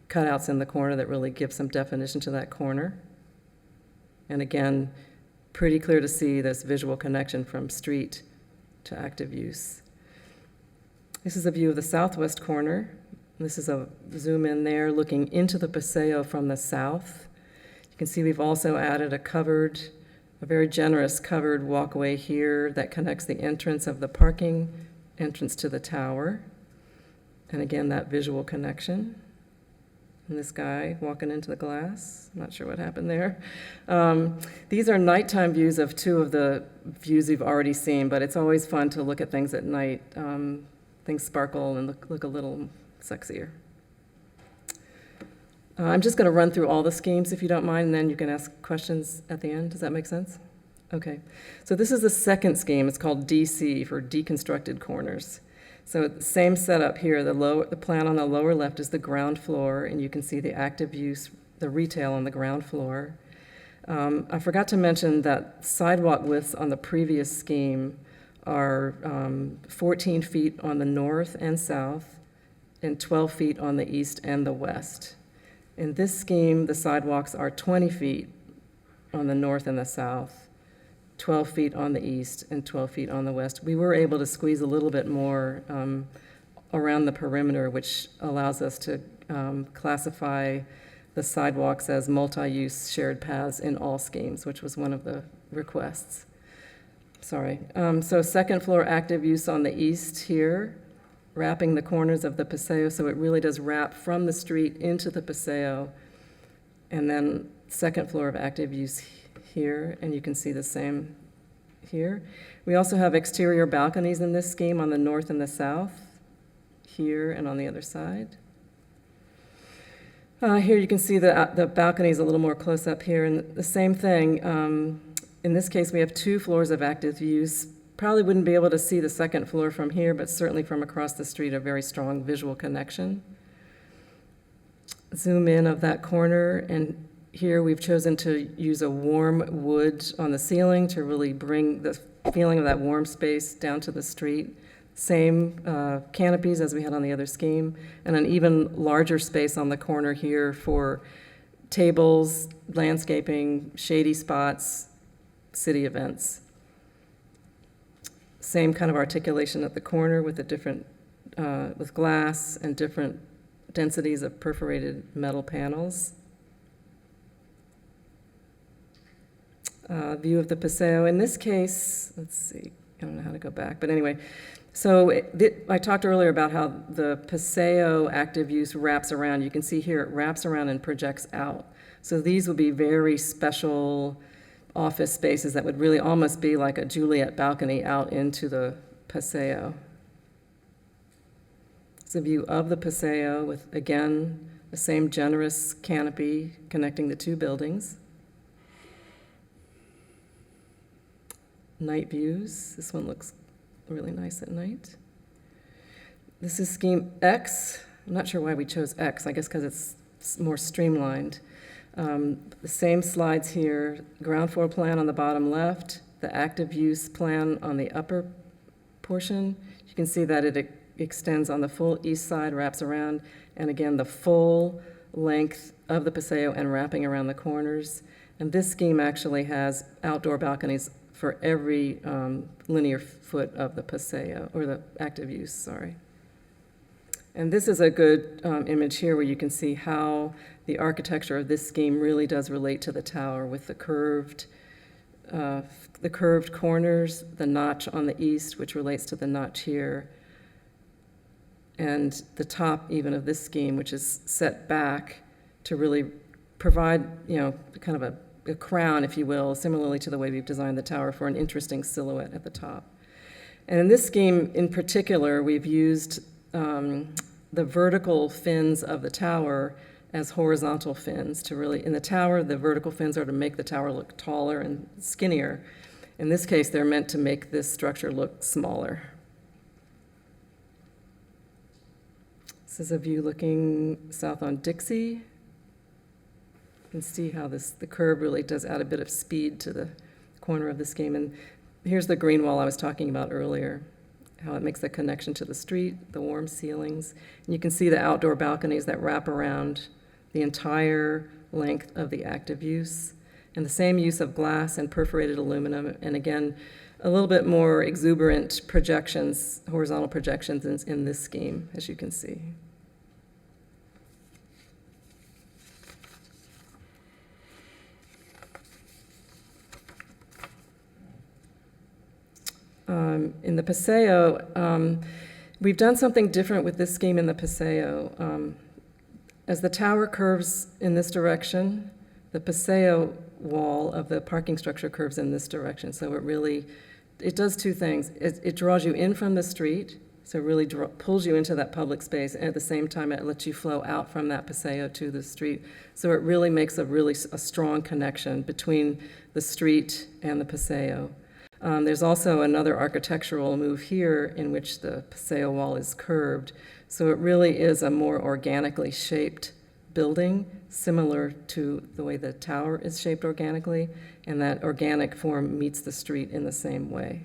cutouts in the corner that really give some definition to that corner. And again, pretty clear to see this visual connection from street to active use. This is a view of the southwest corner. This is a zoom in there looking into the Paseo from the south. You can see we've also added a very generous covered walkway here that connects the entrance of the parking entrance to the tower. And again, that visual connection. And this guy walking into the glass, I'm not sure what happened there. These are nighttime views of two of the views you've already seen, but it's always fun to look at things at night. Things sparkle and look a little sexier. I'm just going to run through all the schemes if you don't mind, and then you can ask questions at the end. Does that make sense? Okay. So this is the second scheme. It's called DC, for deconstructed corners. So same setup here. The plan on the lower left is the ground floor, and you can see the active use, the retail on the ground floor. I forgot to mention that sidewalk widths on the previous scheme are 14 feet on the north and south, and 12 feet on the east and the west. In this scheme, the sidewalks are 20 feet on the north and the south, 12 feet on the east, and 12 feet on the west. We were able to squeeze a little bit more around the perimeter, which allows us to classify the sidewalks as multi-use shared paths in all schemes, which was one of the requests. Sorry. So second floor active use on the east here, wrapping the corners of the Paseo, so it really does wrap from the street into the Paseo. And then second floor of active use here, and you can see the same here. We also have exterior balconies in this scheme on the north and the south, here and on the other side. Here you can see the balconies a little more close up here, and the same thing. In this case, we have 2 floors of active use. Probably wouldn't be able to see the second floor from here, but certainly from across the street, a very strong visual connection. Zoom in of that corner, and here we've chosen to use a warm wood on the ceiling to really bring the feeling of that warm space down to the street. Same canopies as we had on the other scheme, and an even larger space on the corner here for tables, landscaping, shady spots, city events. Same kind of articulation at the corner with the different, with glass and different densities of perforated metal panels. View of the Paseo. In this case, let's see, I don't know how to go back, but anyway. So I talked earlier about how the Paseo active use wraps around. You can see here it wraps around and projects out. So these would be very special office spaces that would really almost be like a Juliet balcony out into the Paseo. It's a view of the Paseo with, again, the same generous canopy connecting the 2 buildings. Night views. This one looks really nice at night. This is scheme X. I'm not sure why we chose X. I guess because it's more streamlined. The same slides here, ground floor plan on the bottom left, the active use plan on the upper portion. You can see that it extends on the full east side, wraps around, and again, the full length of the Paseo and wrapping around the corners. And this scheme actually has outdoor balconies for every linear foot of the Paseo, or the active use, sorry. And this is a good image here where you can see how the architecture of this scheme really does relate to the tower with the curved corners, the notch on the east, which relates to the notch here, and the top even of this scheme, which is set back to really provide, kind of a crown, if you will, similarly to the way we've designed the tower for an interesting silhouette at the top. And in this scheme in particular, we've used the vertical fins of the tower as horizontal fins to really, in the tower, the vertical fins are to make the tower look taller and skinnier. In this case, they're meant to make this structure look smaller. This is a view looking south on Dixie. You can see how the curve really does add a bit of speed to the corner of the scheme. And here's the green wall I was talking about earlier, how it makes the connection to the street, the warm ceilings. And you can see the outdoor balconies that wrap around the entire length of the active use. And the same use of glass and perforated aluminum, and again, a little bit more exuberant projections, horizontal projections in this scheme, as you can see. In the Paseo, we've done something different with this scheme in the Paseo. As the tower curves in this direction, the Paseo wall of the parking structure curves in this direction. So it does two things. It draws you in from the street, so it really pulls you into that public space, and at the same time, it lets you flow out from that Paseo to the street. So it really makes a strong connection between the street and the Paseo. There's also another architectural move here in which the Paseo wall is curved. So it really is a more organically shaped building, similar to the way the tower is shaped organically, and that organic form meets the street in the same way.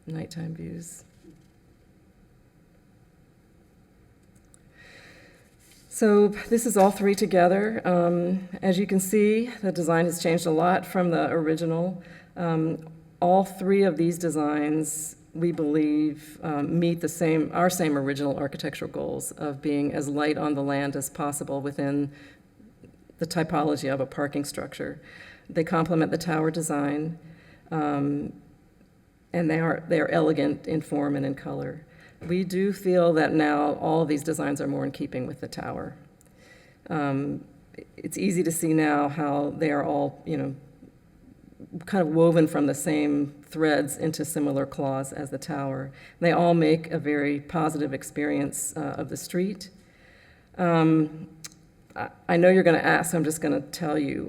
Nighttime views. So this is all three together. As you can see, the design has changed a lot from the original. All three of these designs, we believe, meet our same original architectural goals of being as light on the land as possible within the typology of a parking structure. They complement the tower design, and they are elegant in form and in color. We do feel that now all of these designs are more in keeping with the tower. It's easy to see now how they are all, kind of woven from the same threads into similar claws as the tower. They all make a very positive experience of the street. I know you're going to ask, so I'm just going to tell you.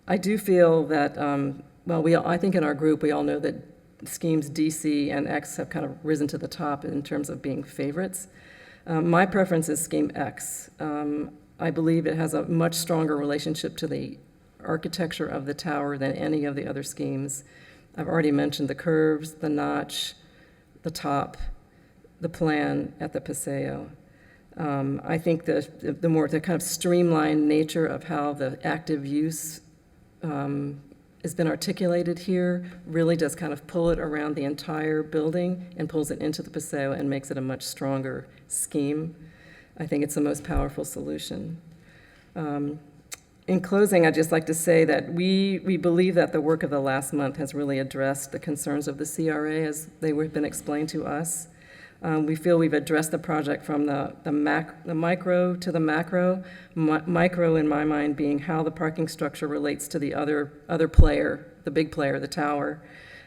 I do feel that, I think in our group we all know that schemes DC and X have kind of risen to the top in terms of being favorites. My preference is scheme X. I believe it has a much stronger relationship to the architecture of the tower than any of the other schemes. I've already mentioned the curves, the notch, the top, the plan at the Paseo. I think the kind of streamlined nature of how the active use has been articulated here really does kind of pull it around the entire building and pulls it into the Paseo and makes it a much stronger scheme. I think it's the most powerful solution. In closing, I'd just like to say that we believe that the work of the last month has really addressed the concerns of the CRA as they have been explained to us. We feel we've addressed the project from the micro to the macro. Micro, in my mind, being how the parking structure relates to the other player, the big player, the tower,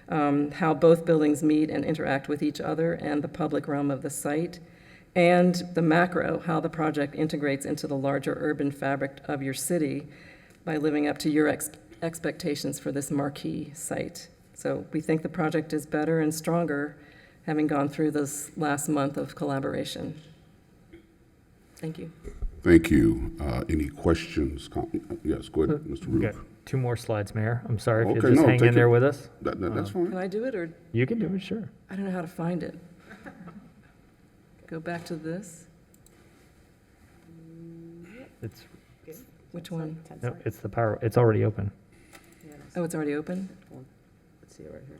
how both buildings meet and interact with each other and the public realm of the site, and the macro, how the project integrates into the larger urban fabric of your city by living up to your expectations for this marquee site. So we think the project is better and stronger having gone through this last month of collaboration. Thank you. Thank you. Any questions? Yes, go ahead, Mr. We've got Roof. 2 more slides, Mayor. I'm sorry if Okay, you just no, hang take in there your- with us. That's fine. Can I do it, or You can do it, sure. I don't know how to find it? Go back to this? It's, Which one? no, it's the power, it's already open. Oh, it's already open? Let's see it right here.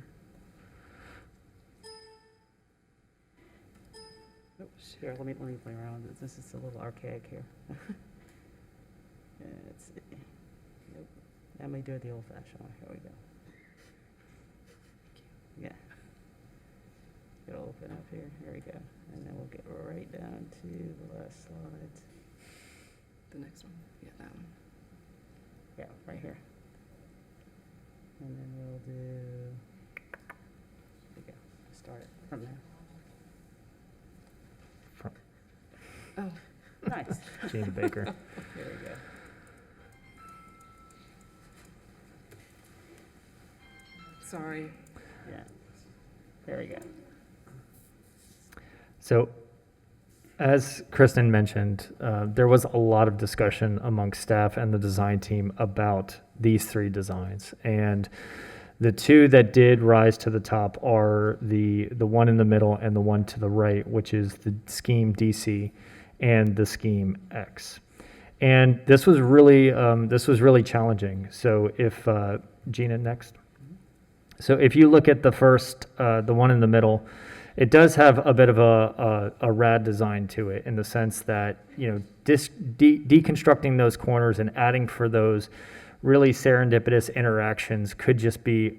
Oops, here, let me play around with this. This is a little archaic here. Let's see. Nope. Let me do it the old-fashioned way. Here we go. Yeah. It'll open up here. Here we go. And then we'll get right down to the last slide. The next one? Yeah, that one. Yeah, right here. And then we'll do, there we go, start it from there. Oh, Nice. Gene Baker. There we go. sorry. Yeah. There we go. So, as Kristin mentioned, there was a lot of discussion amongst staff and the design team about these 3 designs. And the 2 that did rise to the top are the one in the middle and the one to the right, which is the Scheme DC and the Scheme X. And this was really challenging. So if, Gina, next. So if you look at the first, the one in the middle, it does have a bit of a rad design to it in the sense that, you know, deconstructing those corners and adding for those really serendipitous interactions could just be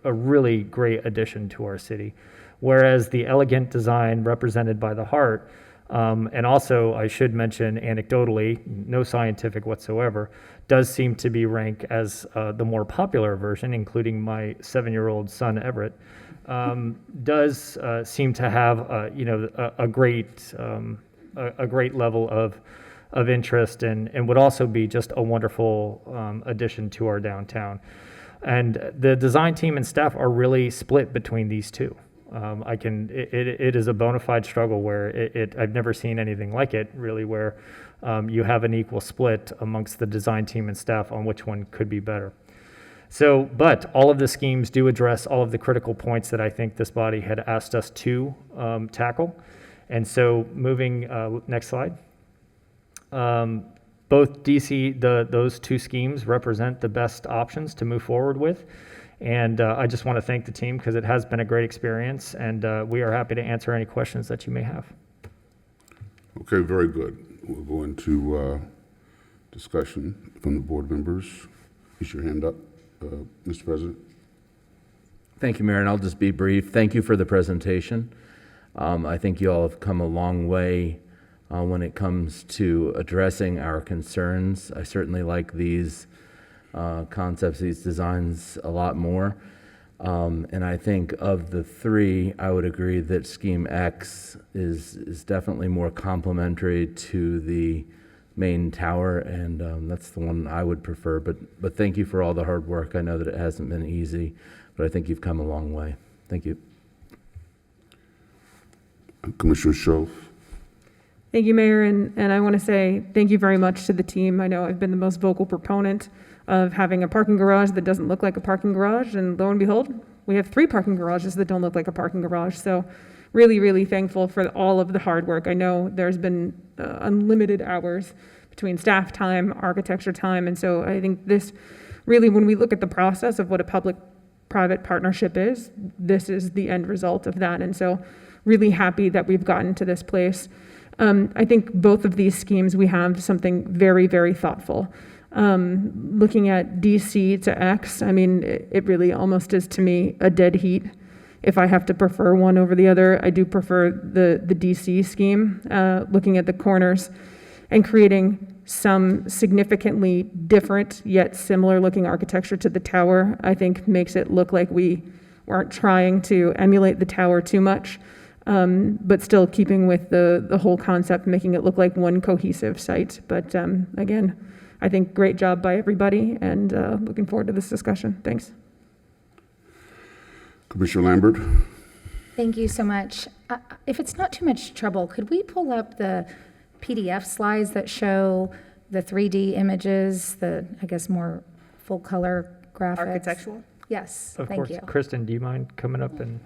a really great addition to our city. Whereas the elegant design represented by the heart, and also I should mention anecdotally, no scientific whatsoever, does seem to be ranked as the more popular version, including my 7-year-old son Everett, does seem to have a great level of interest and would also be just a wonderful addition to our downtown. And the design team and staff are really split between these 2. It is a bona fide struggle where I've never seen anything like it really, where you have an equal split amongst the design team and staff on which one could be better. So, but all of the schemes do address all of the critical points that I think this body had asked us to tackle. And so moving, next slide. Both DC, those 2 schemes represent the best options to move forward with. And I just want to thank the team because it has been a great experience, and we are happy to answer any questions that you may have. Okay, very good. We'll go into discussion from the board members. Is your hand up, Mr. President? Thank you, Mayor, and I'll just be brief. Thank you for the presentation. I think you all have come a long way when it comes to addressing our concerns. I certainly like these concepts, these designs a lot more. And I think of the 3, I would agree that Scheme X is definitely more complementary to the main tower, and that's the one I would prefer. But thank you for all the hard work. I know that it hasn't been easy, but I think you've come a long way. Thank you. Commissioner Schoaf. Thank you, Mayor, and I want to say thank you very much to the team. I know I've been the most vocal proponent of having a parking garage that doesn't look like a parking garage, and lo and behold, we have 3 parking garages that don't look like a parking garage. So really, really thankful for all of the hard work. I know there's been unlimited hours between staff time, architecture time, and so I think this really, when we look at the process of what a public-private partnership is, this is the end result of that. And so really happy that we've gotten to this place. I think both of these schemes, we have something very, very thoughtful. Looking at DC to X, I mean, it really almost is to me a dead heat. If I have to prefer one over the other, I do prefer the DC scheme, looking at the corners and creating some significantly different yet similar looking architecture to the tower, I think makes it look like we weren't trying to emulate the tower too much. But still keeping with the whole concept, making it look like one cohesive site. But again, I think great job by everybody, and looking forward to this discussion. Thanks. Commissioner Lambert. Thank you so much. If it's not too much trouble, could we pull up the PDF slides that show the 3D images, the, I guess, more full color graphics. Architectural? Yes, Of thank course. you. Kristin, do you mind coming up and?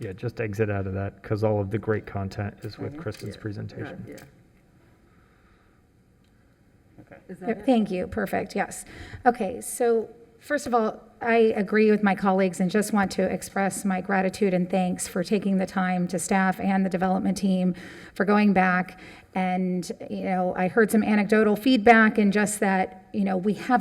Yeah, just exit out of that because all of the great content is with Kristin's presentation. Thank you, perfect, yes. Okay, so first of all, I agree with my colleagues and just want to express my gratitude and thanks for taking the time to staff and the development team for going back. And, you know, I heard some anecdotal feedback and just that, you know, we have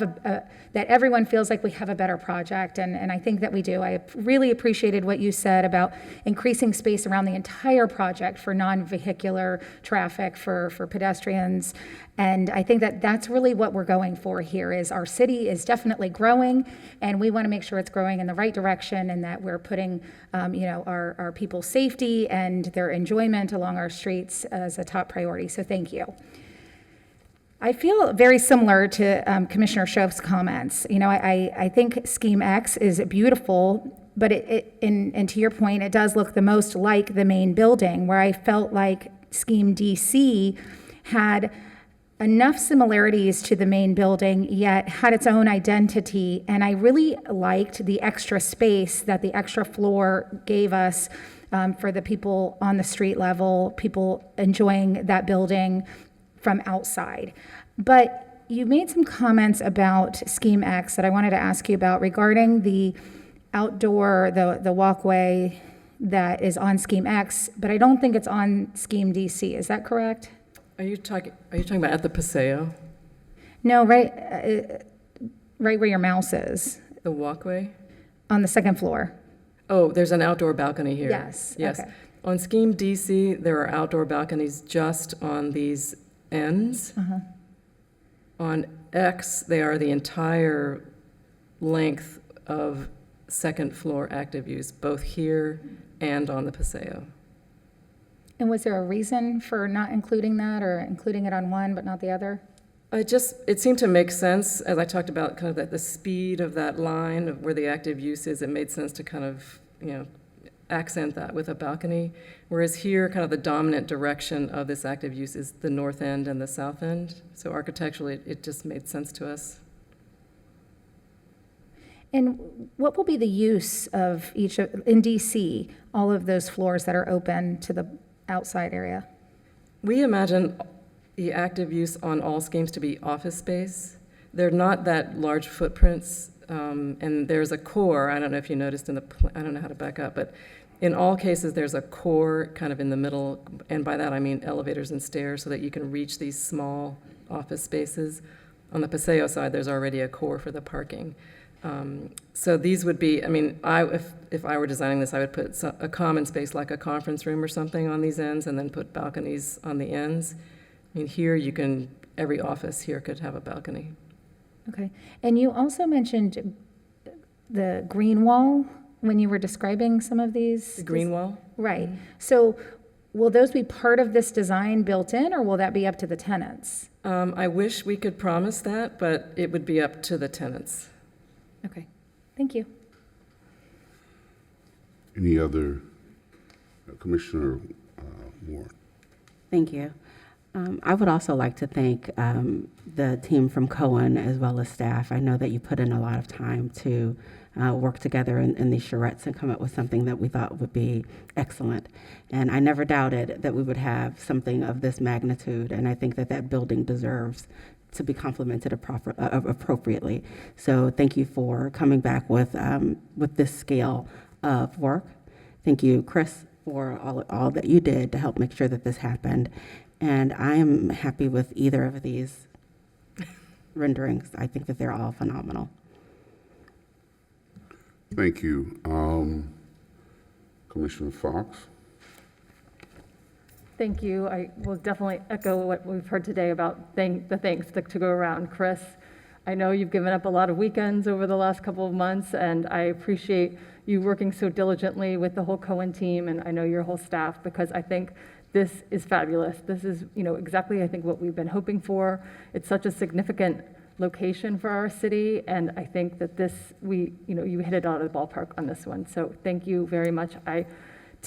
that everyone feels like we have a better project. And I think that we do. I really appreciated what you said about increasing space around the entire project for non-vehicular traffic, for pedestrians. And I think that that's really what we're going for here is our city is definitely growing and we want to make sure it's growing in the right direction and that we're putting, you know, our people's safety and their enjoyment along our streets as a top priority. So thank you. I feel very similar to Commissioner Schoaf's comments. You know, I think Scheme X is beautiful, but and to your point, it does look the most like the main building, where I felt like Scheme DC had enough similarities to the main building, yet had its own identity. And I really liked the extra space that the extra floor gave us for the people on the street level, people enjoying that building from outside. But you made some comments about Scheme X that I wanted to ask you about regarding the outdoor, the walkway that is on Scheme X, but I don't think it's on Scheme DC. Is that correct? Are you talking about at the Paseo? No, right where your mouse is. The walkway? On the second floor. Oh, there's an outdoor balcony here. Yes. Yes. Okay. On Scheme DC, there are outdoor balconies just on these ends. Uh-huh. On X, they are the entire length of second floor active use, both here and on the Paseo. And was there a reason for not including that or including it on one but not the other? It seemed to make sense, as I talked about kind of the speed of that line of where the active use is, it made sense to kind of, you know, accent that with a balcony. Whereas here, kind of the dominant direction of this active use is the north end and the south end. So architecturally, it just made sense to us. And what will be the use of each of, in DC, all of those floors that are open to the outside area? We imagine the active use on all schemes to be office space. They're not that large footprints, and there's a core. I don't know if you noticed I don't know how to back up, but in all cases, there's a core kind of in the middle, and by that I mean elevators and stairs so that you can reach these small office spaces. On the Paseo side, there's already a core for the parking. So these would be, I mean, if I were designing this, I would put a common space like a conference room or something on these ends and then put balconies on the ends. I mean, here every office here could have a balcony. Okay. And you also mentioned the green wall when you were describing some of these. The green wall? Right. So will those be part of this design built in or will that be up to the tenants? I wish we could promise that, but it would be up to the tenants. Okay, thank you. Any other, Commissioner Warren? Thank you. I would also like to thank the team from Cohen as well as staff. I know that you put in a lot of time to work together in these charrettes and come up with something that we thought would be excellent. And I never doubted that we would have something of this magnitude, and I think that that building deserves to be complemented appropriately. So thank you for coming back with this scale of work. Thank you, Chris, for all that you did to help make sure that this happened. And I am happy with either of these renderings. I think that they're all phenomenal. Thank you. Commissioner Fox? Thank you. I will definitely echo what we've heard today about the thanks to go around. Chris, I know you've given up a lot of weekends over the last couple of months, and I appreciate you working so diligently with the whole Cohen team, and I know your whole staff, because I think this is fabulous. This is, exactly, I think, what we've been hoping for. It's such a significant location for our city, and I think that you hit it out of the ballpark on this one. So thank you very much.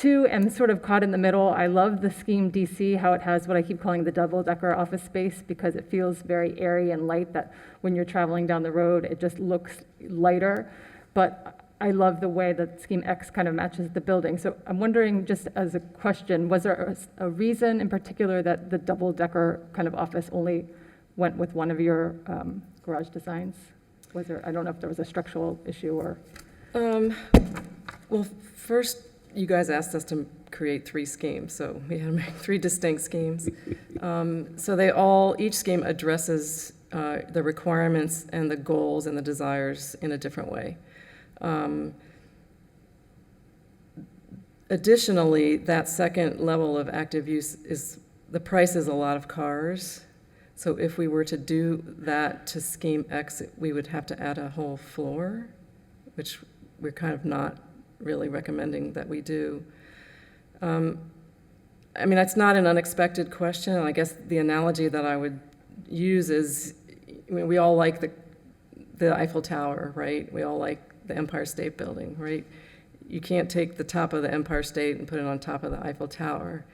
too am sort of caught in the middle. I love the scheme DC, how it has what I keep calling the double-decker office space, because it feels very airy and light, that when you're traveling down the road, it just looks lighter. But I love the way that Scheme X kind of matches the building. So I'm wondering, just as a question, was there a reason in particular that the double-decker kind of office only went with one of your garage designs? Was there, I don't know if there was a structural issue or... Well, first, you guys asked us to create 3 schemes, so we had to make 3 distinct schemes. So each scheme addresses the requirements and the goals and the desires in a different way. Additionally, that second level of active use the price is a lot of cars. So if we were to do that to Scheme X, we would have to add a whole floor, which we're kind of not really recommending that we do. I mean, it's not an unexpected question. I guess the analogy that I would use is, I mean, we all like the Eiffel Tower, right? We all like the Empire State Building, right? You can't take the top of the Empire State and put it on top of the Eiffel Tower,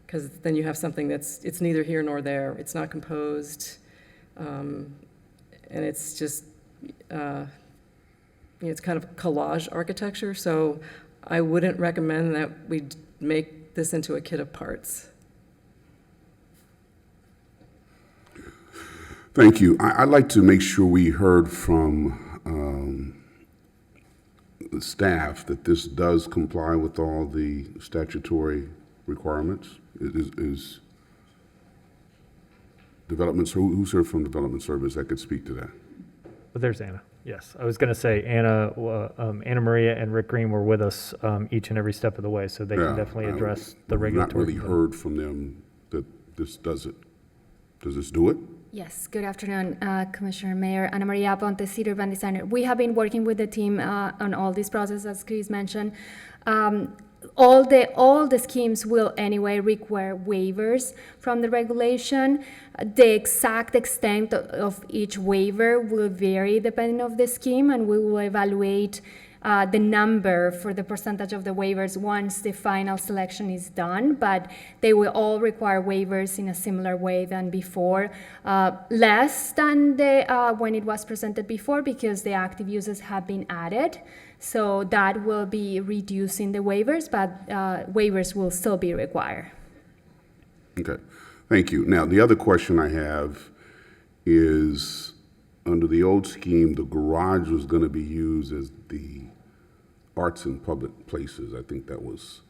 because then you have something it's neither here nor there. It's not composed, and it's just, it's kind of collage architecture. So I wouldn't recommend that we make this into a kit of parts. Thank you. I'd like to make sure we heard from the staff that this does comply with all the statutory requirements. Is development, so who's here from Development Service that could speak to that? But there's Anna. Yes, I was going to say Anna Maria and Rick Green were with us each and every step of the way, so they can definitely address the regulatory. Not really heard from them that this does it. Does this do it? Yes, good afternoon, Commissioner, Mayor. Ana Maria Ponte, City Urban Designer. We have been working with the team on all these processes, as Chris mentioned. All the schemes will anyway require waivers from the regulation. The exact extent of each waiver will vary depending on the scheme, and we will evaluate the number for the percentage of the waivers once the final selection is done, but they will all require waivers in a similar way than before, less than when it was presented before, because the active uses have been added. So that will be reducing the waivers, but waivers will still be required. Okay, thank you. Now, the other question I have is, under the old scheme, the garage was going to be used as the arts in public places. I think that was,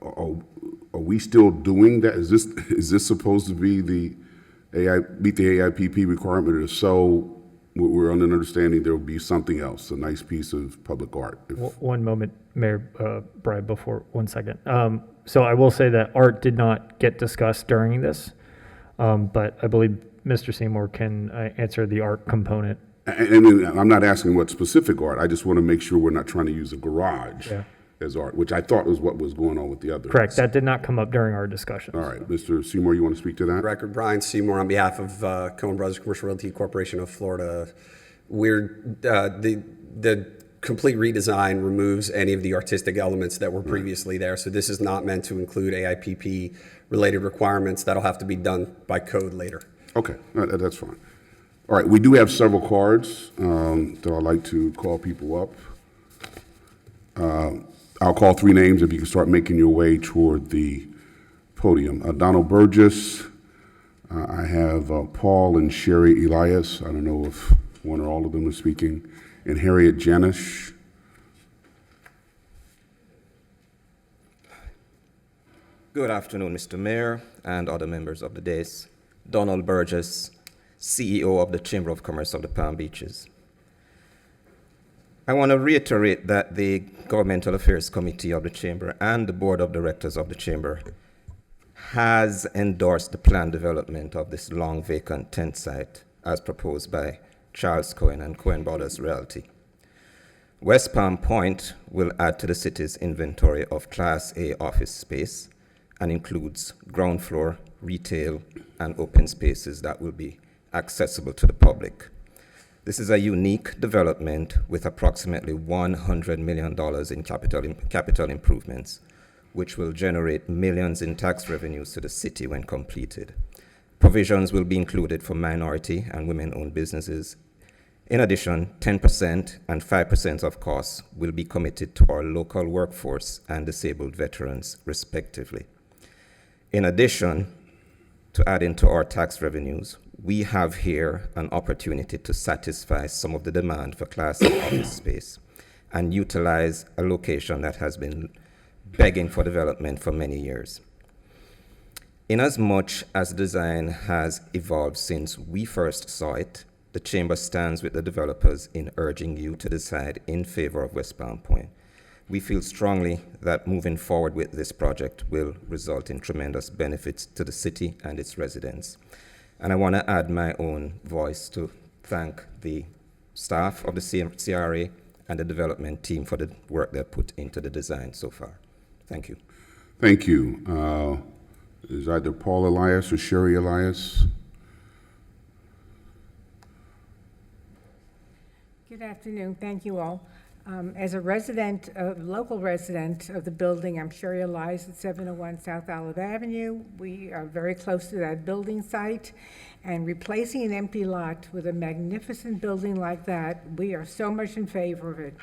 are we still doing that? Is this supposed to be meet the AIPP requirement? If so, we're under understanding there will be something else, a nice piece of public art. One moment, Mayor Bribe, before 1 second. So I will say that art did not get discussed during this, but I believe Mr. Seymour can answer the art component. And I'm not asking what specific art. I just want to make sure we're not trying to use a garage as art, which I thought was what was going on with the others. Correct. That did not come up during our discussions. All right. Mr. Seymour, you want to speak to that? Record, Brian Seymour on behalf of Cohen Brothers Commercial Realty Corporation of Florida. The complete redesign removes any of the artistic elements that were previously there. So this is not meant to include AIPP related requirements. That'll have to be done by code later. Okay, that's fine. All right, we do have several cards that I'd like to call people up. I'll call 3 names if you can start making your way toward the podium. Donald Burgess, I have Paul and Sherry Elias. I don't know if one or all of them are speaking. And Harriet Janish. Good afternoon, Mr. Mayor and other members of the dais. Donald Burgess, CEO of the Chamber of Commerce of the Palm Beaches. I want to reiterate that the Governmental Affairs Committee of the Chamber and the Board of Directors of the Chamber has endorsed the planned development of this long vacant tent site as proposed by Charles Cohen and Cohen Brothers Realty. West Palm Point will add to the city's inventory of Class A office space and includes ground floor, retail, and open spaces that will be accessible to the public. This is a unique development with approximately $100 million in capital improvements, which will generate millions in tax revenues to the city when completed. Provisions will be included for minority and women-owned businesses. In addition, 10% and 5% of costs will be committed to our local workforce and disabled veterans, respectively. In addition to adding to our tax revenues, we have here an opportunity to satisfy some of the demand for Class A office space and utilize a location that has been begging for development for many years. Inasmuch as design has evolved since we first saw it, the Chamber stands with the developers in urging you to decide in favor of West Palm Point. We feel strongly that moving forward with this project will result in tremendous benefits to the city and its residents. And I want to add my own voice to thank the staff of the CRA and the development team for the work they've put into the design so far. Thank you. Thank you. Is either Paul Elias or Sherry Elias? Good afternoon. Thank you all. As a local resident of the building, I'm Sherry Elias at 701 South Olive Avenue. We are very close to that building site, and replacing an empty lot with a magnificent building like that, we are so much in favor of it.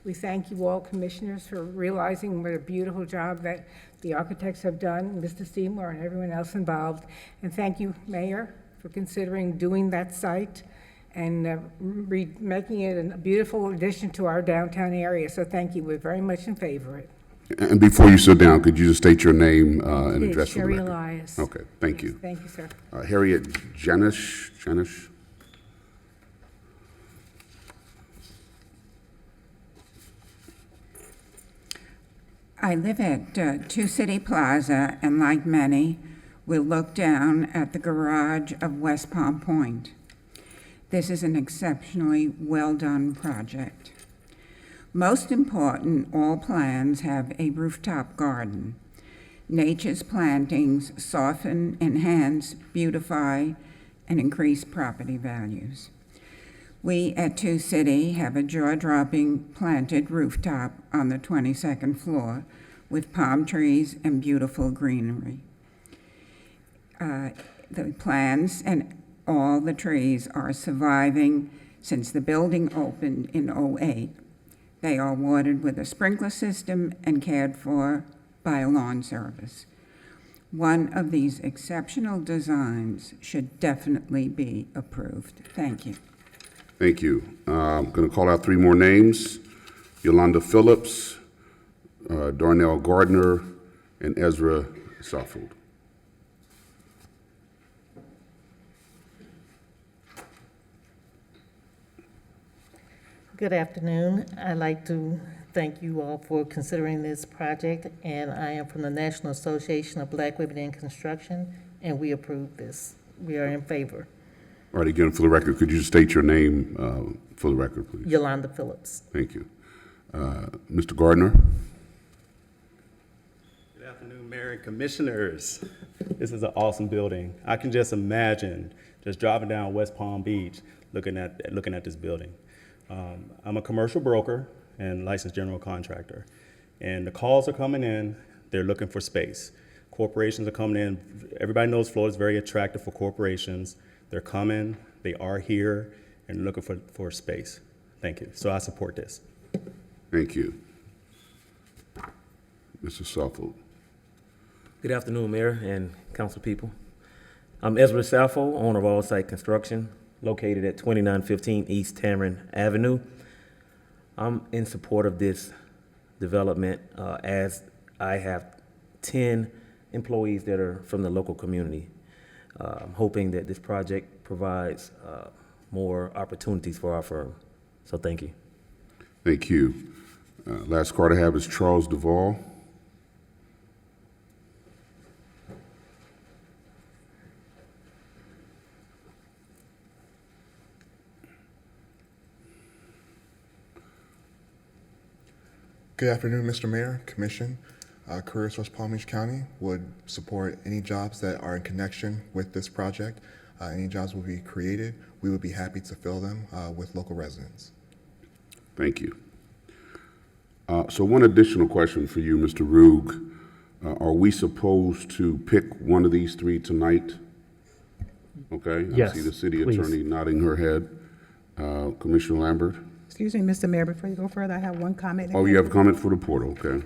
We thank you all, commissioners, for realizing what a beautiful job that the architects have done, Mr. Seymour and everyone else involved. And thank you, Mayor, for considering doing that site and making it a beautiful addition to our downtown area. So thank you. We're very much in favor of it. And before you sit down, could you just state your name and address for the Sherry record? Elias. Okay, thank you. Thank you, sir. Harriet Janish. I live at 2 City Plaza, and like many, we look down at the garage of West Palm Point. This is an exceptionally well-done project. Most important, all plans have a rooftop garden. Nature's plantings soften, enhance, beautify, and increase property values. We at 2 City have a jaw-dropping planted rooftop on the 22nd floor with palm trees and beautiful greenery. The plants and all the trees are surviving since the building opened in '08. They are watered with a sprinkler system and cared for by a lawn service. One of these exceptional designs should definitely be approved. Thank you. Thank you. I'm going to call out 3 more names: Yolanda Phillips, Darnell Gardner, and Ezra Suffold. Good afternoon. I'd like to thank you all for considering this project, and I am from the National Association of Black Women in Construction, and we approve this. We are in favor. All right, again, for the record, could you state your name for the record, please? Yolanda Phillips. Thank you. Mr. Gardner? Good afternoon, Mayor and Commissioners. This is an awesome building. I can just imagine just driving down West Palm Beach looking at this building. I'm a commercial broker and licensed general contractor, and the calls are coming in. They're looking for space. Corporations are coming in. Everybody knows Florida is very attractive for corporations. They're coming, they are here, and looking for space. Thank you. So I support this. Thank you. Mr. Suffold. Good afternoon, Mayor and council people. I'm Ezra Sappho, owner of All Site Construction, located at 2915 East Tamron Avenue. I'm in support of this development as I have 10 employees that are from the local community. I'm hoping that this project provides more opportunities for our firm. So thank you. Thank you. Last card I have is Charles Duvall. Good afternoon, Mr. Mayor, Commission. Careers West Palm Beach County would support any jobs that are in connection with this project. Any jobs will be created. We would be happy to fill them with local residents. Thank you. So one additional question for you, Mr. Rugg. Are we supposed to pick one of these three tonight? Okay. Yes, I see the city please. attorney nodding her head. Commissioner Lambert? Excuse me, Mr. Mayor, before you go further, I have one comment. Oh, you have a comment for the portal, okay.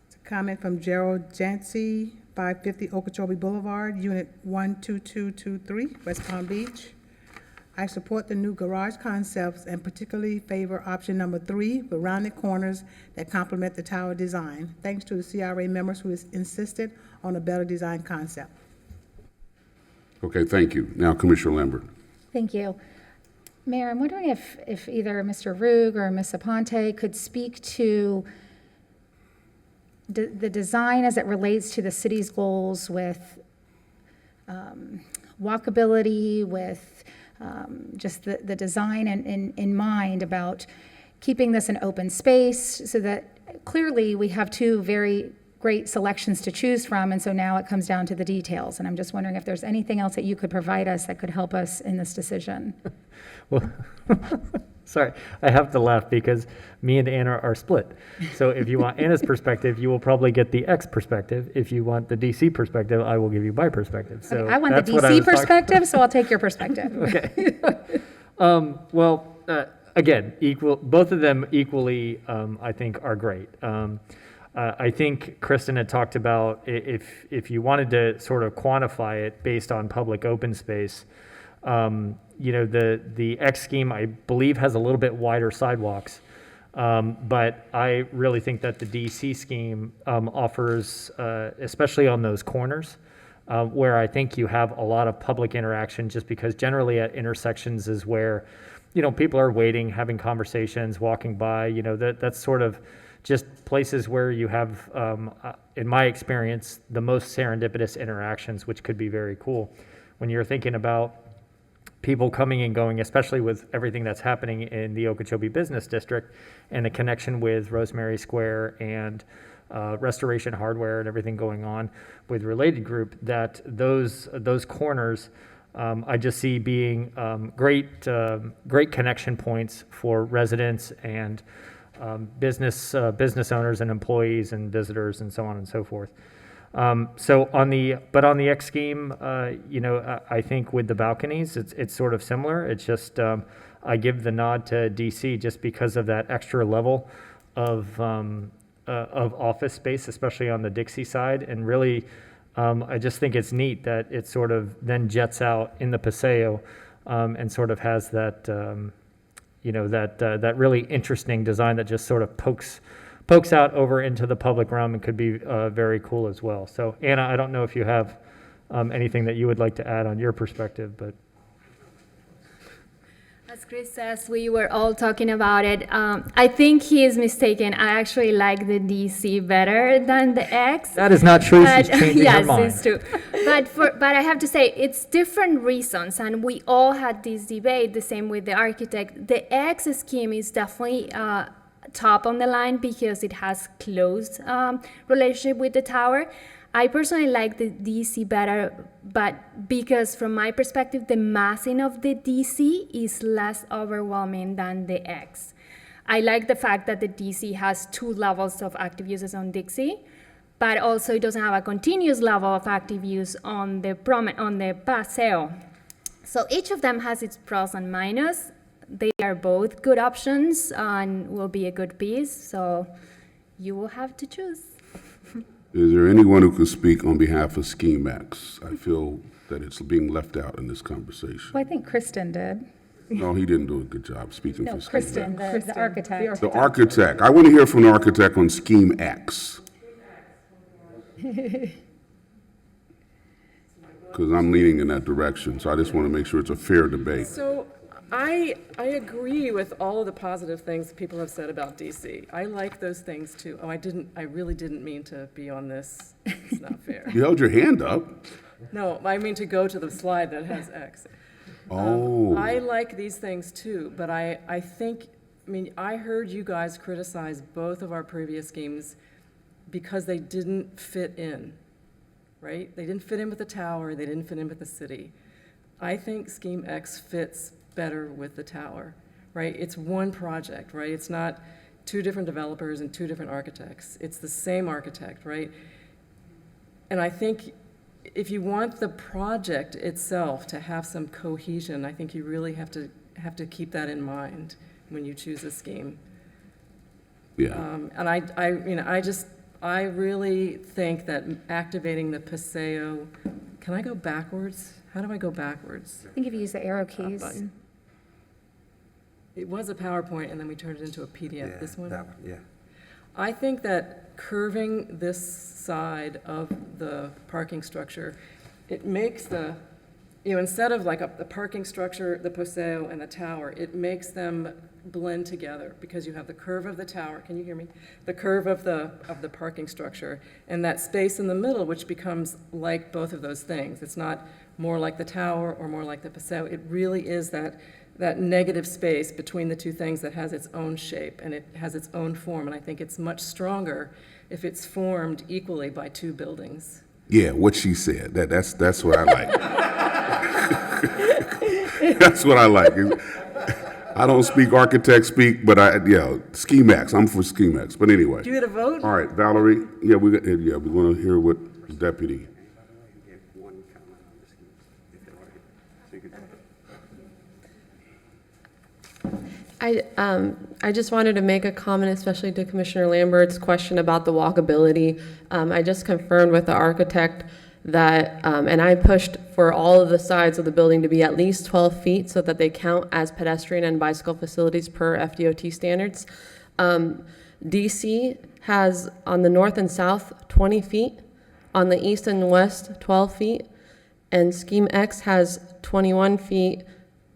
It's a comment from Gerald Jancy, 550 Okeechobee Boulevard, Unit 12223, West Palm Beach. I support the new garage concepts and particularly favor option number 3 with rounded corners that complement the tower design. Thanks to the CRA members who has insisted on a better design concept. Okay, thank you. Now, Commissioner Lambert. Thank you. Mayor, I'm wondering if either Mr. Rugg or Ms. Aponte could speak to the design as it relates to the city's goals with walkability, with just the design in mind about keeping this an open space so that clearly we have two very great selections to choose from, and so now it comes down to the details. And I'm just wondering if there's anything else that you could provide us that could help us in this decision. Well, sorry, I have to laugh because me and Anna are split. So if you want Anna's perspective, you will probably get the X perspective. If you want the DC perspective, I will give you my perspective. So Okay, I want the that's what I DC was talking- perspective, so I'll take your perspective. Okay. Again, both of them equally, I think, are great. I think Kristin had talked about if you wanted to sort of quantify it based on public open space, the X scheme, I believe, has a little bit wider sidewalks. But I really think that the DC scheme offers, especially on those corners, where I think you have a lot of public interaction, just because generally at intersections is where, people are waiting, having conversations, walking by, that's sort of just places where you have, in my experience, the most serendipitous interactions, which could be very cool. When you're thinking about people coming and going, especially with everything that's happening in the Okeechobee Business District and the connection with Rosemary Square and Restoration Hardware and everything going on with Related Group, that those corners I just see being great connection points for residents and business owners and employees and visitors and so on and so forth. So on the X scheme, I think with the balconies, it's sort of similar. It's just I give the nod to DC just because of that extra level of office space, especially on the Dixie side, and really. I just think it's neat that it sort of then jets out in the Paseo and sort of has that, that really interesting design that just sort of pokes out over into the public realm and could be very cool as well. So, Anna, I don't know if you have anything that you would like to add on your perspective, but. As Chris says, we were all talking about it. I think he is mistaken. I actually like the DC better than the X. That is not true. She's changing her mind. Yes, it's true. But I have to say, it's different reasons, and we all had this debate, the same with the architect. The X scheme is definitely top on the line because it has close relationship with the tower. I personally like the DC better, but because from my perspective, the massing of the DC is less overwhelming than the X. I like the fact that the DC has 2 levels of active uses on Dixie, but also it doesn't have a continuous level of active use on the Paseo. So each of them has its pros and minus. They are both good options and will be a good piece, so you will have to choose. Is there anyone who could speak on behalf of Scheme X? I feel that it's being left out in this conversation. Well, I think Kristin did. No, he didn't do a good job speaking No, for Scheme Kristin, X. the architect. The architect. I want to hear from the architect on Scheme X. Because I'm leaning in that direction, so I just want to make sure it's a fair debate. So I agree with all of the positive things people have said about DC. I like those things too. Oh, I really didn't mean to be on this. It's not fair. You held your hand up. No, I mean to go to the slide that has X. Oh. I like these things too, but I heard you guys criticize both of our previous schemes because they didn't fit in, right? They didn't fit in with the tower, they didn't fit in with the city. I think Scheme X fits better with the tower, right? It's one project, right? It's not two different developers and two different architects. It's the same architect, right? And I think if you want the project itself to have some cohesion, I think you really have to keep that in mind when you choose a scheme. Yeah. And I really think that activating the Paseo, can I go backwards? How do I go backwards? I think if you use the arrow keys. Button. It was a PowerPoint and then we turned it into a PDF, this one? That one, yeah. I think that curving this side of the parking structure, it makes the, instead of like the parking structure, the Paseo and the tower, it makes them blend together because you have the curve of the tower, can you hear me? The curve of the parking structure and that space in the middle, which becomes like both of those things. It's not more like the tower or more like the Paseo. It really is that negative space between the two things that has its own shape and it has its own form. And I think it's much stronger if it's formed equally by two buildings. Yeah, what she said. That's what I like. That's what I like. I don't speak architect speak, but schemax. I'm for schemax. But anyway. Do you get a vote? All right, Valerie. Yeah, we're going to hear what Deputy. I just wanted to make a comment, especially to Commissioner Lambert's question about the walkability. I just confirmed with the architect that, and I pushed for all of the sides of the building to be at least 12 feet so that they count as pedestrian and bicycle facilities per FDOT standards. DC has on the north and south 20 feet, on the east and west 12 feet, and Scheme X has 21 feet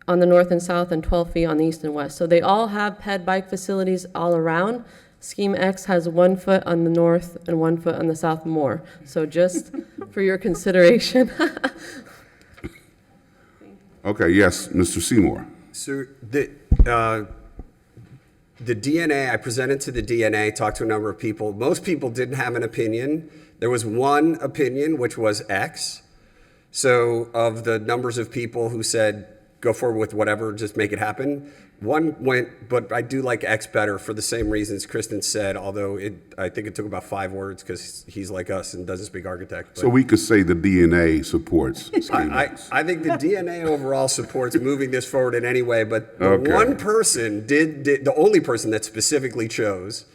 on the north and south and 12 feet on the east and west. So they all have ped bike facilities all around. Scheme X has 1 foot on the north and 1 foot on the south more. So just for your consideration. Okay, yes, Mr. Seymour. So the DNA, I presented to the DNA, talked to a number of people. Most people didn't have an opinion. There was one opinion, which was X. So of the numbers of people who said, go forward with whatever, just make it happen, one went, but I do like X better for the same reasons Kristin said, although I think it took about 5 words because he's like us and doesn't speak architect. So we could say the DNA supports Scheme X. I think the DNA overall supports moving this forward in any way, but the one person the only person that specifically chose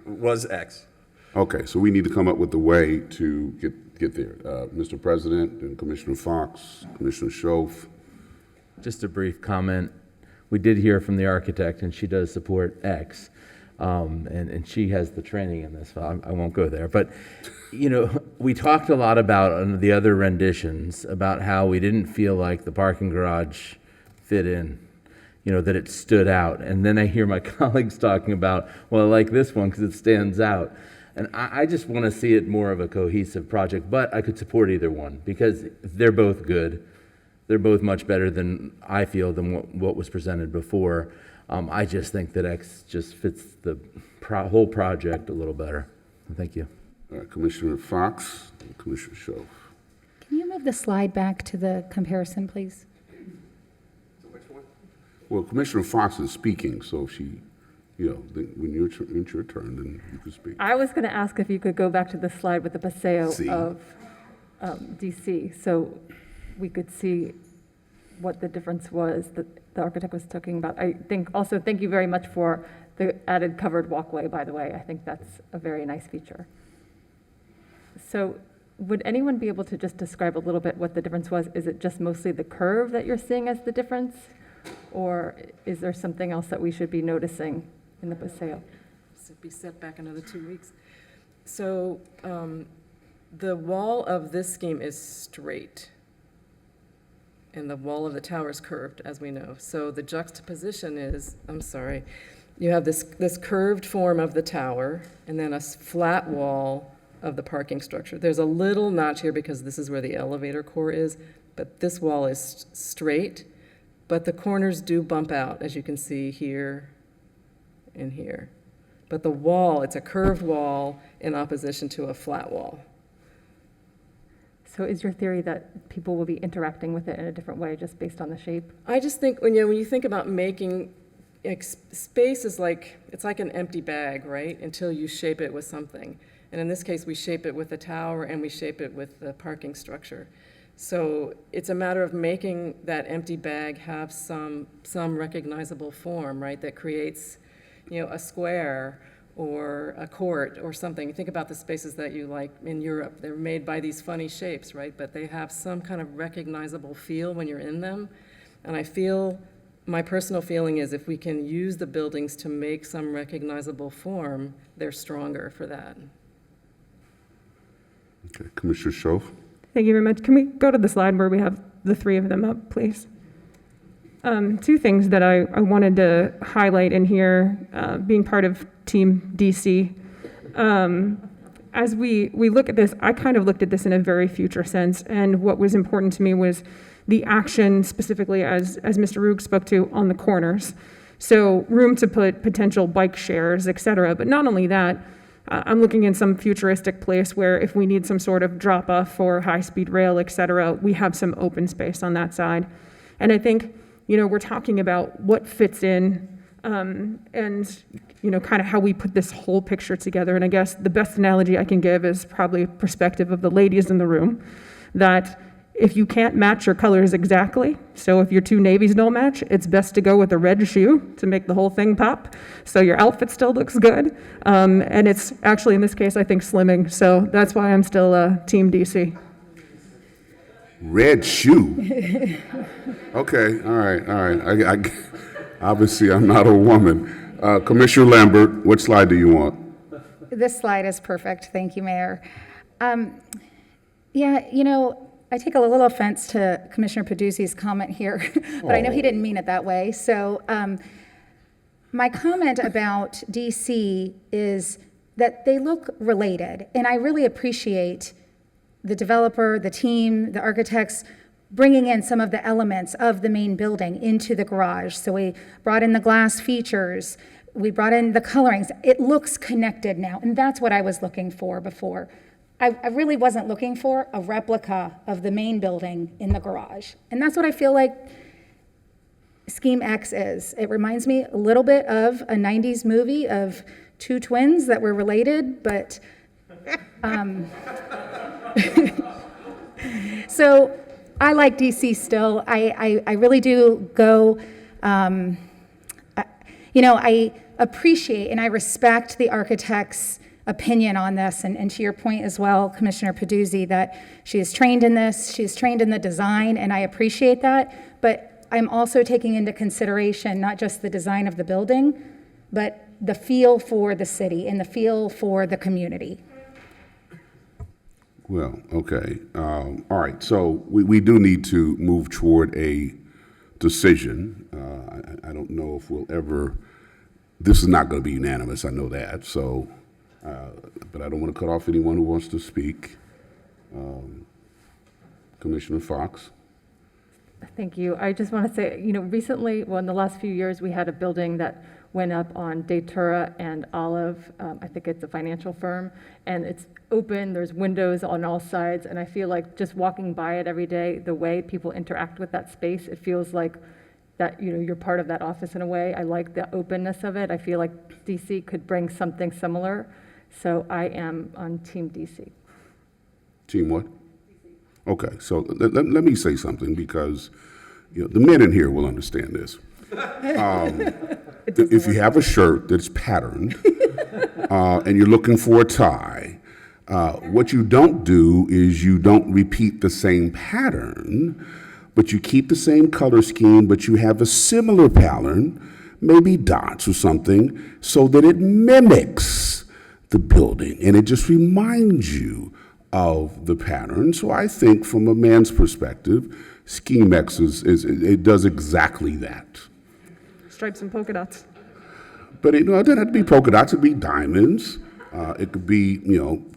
was X. Okay, so we need to come up with a way to get there. Mr. President and Commissioner Fox, Commissioner Schoaf. Just a brief comment. We did hear from the architect, and she does support X, and she has the training in this. So I won't go there. But, we talked a lot about the other renditions, about how we didn't feel like the parking garage fit in, that it stood out. And then I hear my colleagues talking about, well, I like this one because it stands out. And I just want to see it more of a cohesive project, but I could support either one because they're both good. They're both much better than I feel than what was presented before. I just think that X just fits the whole project a little better. Thank you. Commissioner Fox, and Commissioner Schoaf. Can you move the slide back to the comparison, please? So which one? Well, Commissioner Fox is speaking, so she, when it's your turn, then you can speak. I was going to ask if you could go back to the slide with the Paseo of DC, so we could see what the difference was that the architect was talking about. I think also, thank you very much for the added covered walkway, by the way. I think that's a very nice feature. So would anyone be able to just describe a little bit what the difference was? Is it just mostly the curve that you're seeing as the difference? Or is there something else that we should be noticing in the Paseo? Be set back another 2 weeks. So the wall of this scheme is straight. And the wall of the tower is curved, as we know. So the juxtaposition is, you have this curved form of the tower and then a flat wall of the parking structure. There's a little notch here because this is where the elevator core is, but this wall is straight, but the corners do bump out, as you can see here and here. But the wall, it's a curved wall in opposition to a flat wall. So is your theory that people will be interacting with it in a different way just based on the shape? I just think when you think about making space is like, it's like an empty bag, right? Until you shape it with something. And in this case, we shape it with the tower and we shape it with the parking structure. So it's a matter of making that empty bag have some recognizable form, right? That creates, a square or a court or something. Think about the spaces that you like in Europe. They're made by these funny shapes, right? But they have some kind of recognizable feel when you're in them. And I feel, my personal feeling is if we can use the buildings to make some recognizable form, they're stronger for that. Okay, Commissioner Schoaf. Thank you very much. Can we go to the slide where we have the three of them up, please? Two things that I wanted to highlight in here, being part of Team DC. As we look at this, I kind of looked at this in a very future sense, and what was important to me was the action specifically, as Mr. Roog spoke to, on the corners. So room to put potential bike shares, et cetera. But not only that, I'm looking in some futuristic place where if we need some sort of drop-off for high-speed rail, et cetera, we have some open space on that side. And I think, we're talking about what fits in and, kind of how we put this whole picture together. And I guess the best analogy I can give is probably perspective of the ladies in the room, that if you can't match your colors exactly, so if your two navies don't match, it's best to go with a red shoe to make the whole thing pop, so your outfit still looks good. And it's actually, in this case, I think slimming, so that's why I'm still Team DC. Red shoe? Okay, all right. I obviously, I'm not a woman. Commissioner Lambert, what slide do you want? This slide is perfect. Thank you, Mayor. I take a little offense to Commissioner Peduzzi's comment here, but I know he didn't mean it that way. So my comment about DC is that they look related, and I really appreciate the developer, the team, the architects bringing in some of the elements of the main building into the garage. So we brought in the glass features, we brought in the colorings. It looks connected now, and that's what I was looking for before. I really wasn't looking for a replica of the main building in the garage. And that's what I feel like Scheme X is. It reminds me a little bit of a 90s movie of two twins that were related, but so I like DC still. I really do go, I appreciate and I respect the architect's opinion on this, and to your point as well, Commissioner Peduzzi, that she is trained in this, she is trained in the design, and I appreciate that, but I'm also taking into consideration not just the design of the building, but the feel for the city and the feel for the community. Well, okay. All right, so we do need to move toward a decision. I don't know if we'll ever, this is not going to be unanimous, I know that, so, but I don't want to cut off anyone who wants to speak. Commissioner Fox. Thank you. I just want to say, recently, in the last few years, we had a building that went up on Datura and Olive. I think it's a financial firm, and it's open. There's windows on all sides, and I feel like just walking by it every day, the way people interact with that space, it feels like that you're part of that office in a way. I like the openness of it. I feel like DC could bring something similar, so I am on Team DC. Team what? Okay, so let me say something, because the men in here will understand this. If you have a shirt that's patterned and you're looking for a tie, what you don't do is you don't repeat the same pattern, but you keep the same color scheme, but you have a similar pattern, maybe dots or something, so that it mimics the building and it just reminds you of the pattern. So I think from a man's perspective, Scheme X it does exactly that. Stripes and polka dots. But it doesn't have to be polka dots, it could be diamonds, it could be,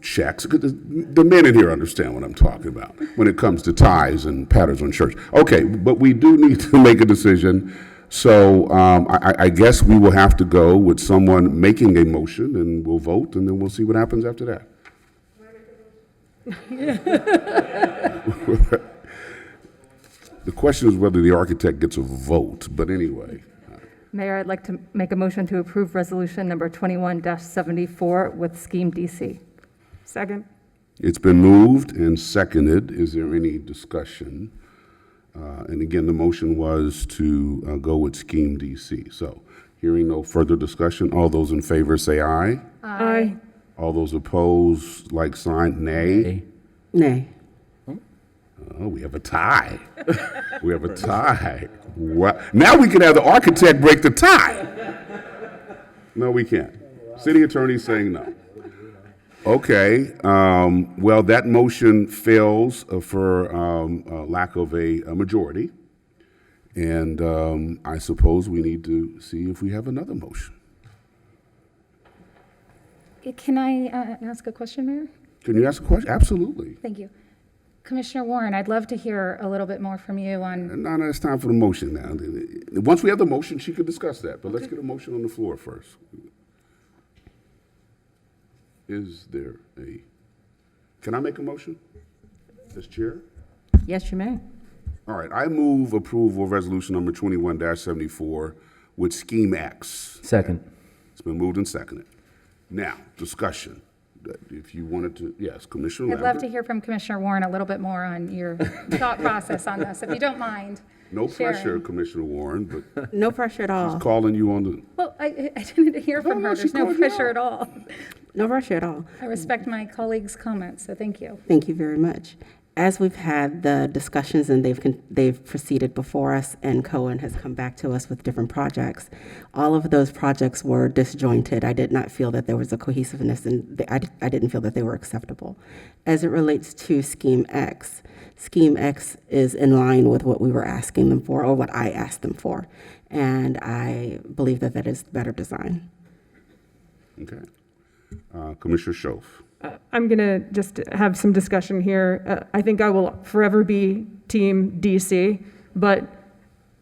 checks. The men in here understand what I'm talking about when it comes to ties and patterns on shirts. Okay, but we do need to make a decision. So I guess we will have to go with someone making a motion, and we'll vote, and then we'll see what happens after that. The question is whether the architect gets a vote, but anyway. Mayor, I'd like to make a motion to approve resolution number 21-74 with Scheme DC. Second. It's been moved and seconded. Is there any discussion? And again, the motion was to go with Scheme DC. So hearing no further discussion, all those in favor say aye. Aye. All those opposed, like sign, nay. Nay. Oh, we have a tie. We have a tie. What? Now we can have the architect break the tie. No, we can't. City attorney saying no. Okay, well, that motion fails for lack of a majority. And I suppose we need to see if we have another motion. Can I ask a question, Mayor? Can you ask a question? Absolutely. Thank you. Commissioner Warren, I'd love to hear a little bit more from you on, No, it's time for the motion now. Once we have the motion, she could discuss that, but let's get a motion on the floor first. Is there a, can I make a motion as chair? Yes, you may. All right, I move approval of resolution number 21-74 with Scheme X. Second. It's been moved and seconded. Now, discussion. If you wanted to, yes, Commissioner I'd Lambert. love to hear from Commissioner Warren a little bit more on your thought process on this, if you don't mind. No pressure, sharing. Commissioner Warren, but No pressure at all. she's calling you on the, Well, I didn't hear from her. There's no pressure at all. No pressure at all. I respect my colleagues' comments, so thank you. Thank you very much. As we've had the discussions and they've proceeded before us and Cohen has come back to us with different projects, all of those projects were disjointed. I did not feel that there was a cohesiveness and I didn't feel that they were acceptable. As it relates to Scheme X is in line with what we were asking them for or what I asked them for. And I believe that that is better design. okay. Commissioner Schoaf. I'm going to just have some discussion here. I think I will forever be Team DC, but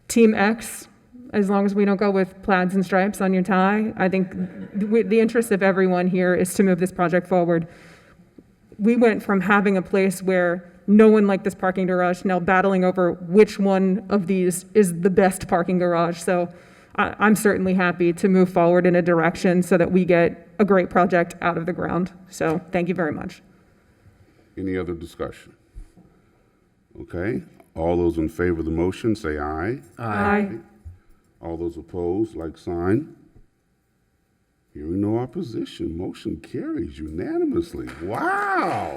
Team X, as long as we don't go with plaids and stripes on your tie, I think the interest of everyone here is to move this project forward. We went from having a place where no one liked this parking garage, now battling over which one of these is the best parking garage. So I'm certainly happy to move forward in a direction so that we get a great project out of the ground. So thank you very much. Any other discussion? Okay, all those in favor of the motion say aye. Aye. All those opposed, like sign. Hearing no opposition, motion carries unanimously. Wow.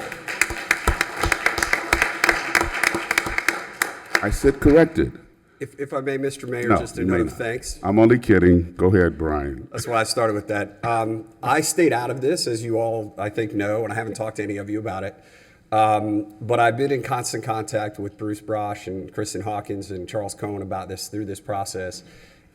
I said corrected. If I may, Mr. Mayor, No, just a you may note of not. thanks. I'm only kidding. Go ahead, Brian. That's why I started with that. I stayed out of this, as you all, I think, know, and I haven't talked to any of you about it. But I've been in constant contact with Bruce Brosh and Kristin Hawkins and Charles Cohen about this through this process.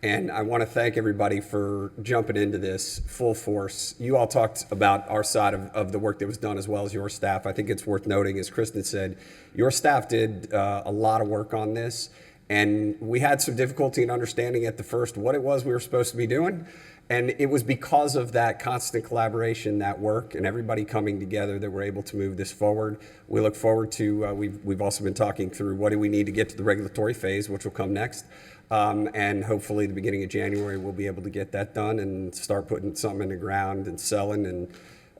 And I want to thank everybody for jumping into this full force. You all talked about our side of the work that was done as well as your staff. I think it's worth noting, as Kristin said, your staff did a lot of work on this. And we had some difficulty in understanding at the first what it was we were supposed to be doing. And it was because of that constant collaboration, that work, and everybody coming together that we're able to move this forward. We look forward to, we've also been talking through what do we need to get to the regulatory phase, which will come next. And hopefully the beginning of January, we'll be able to get that done and start putting something in the ground and selling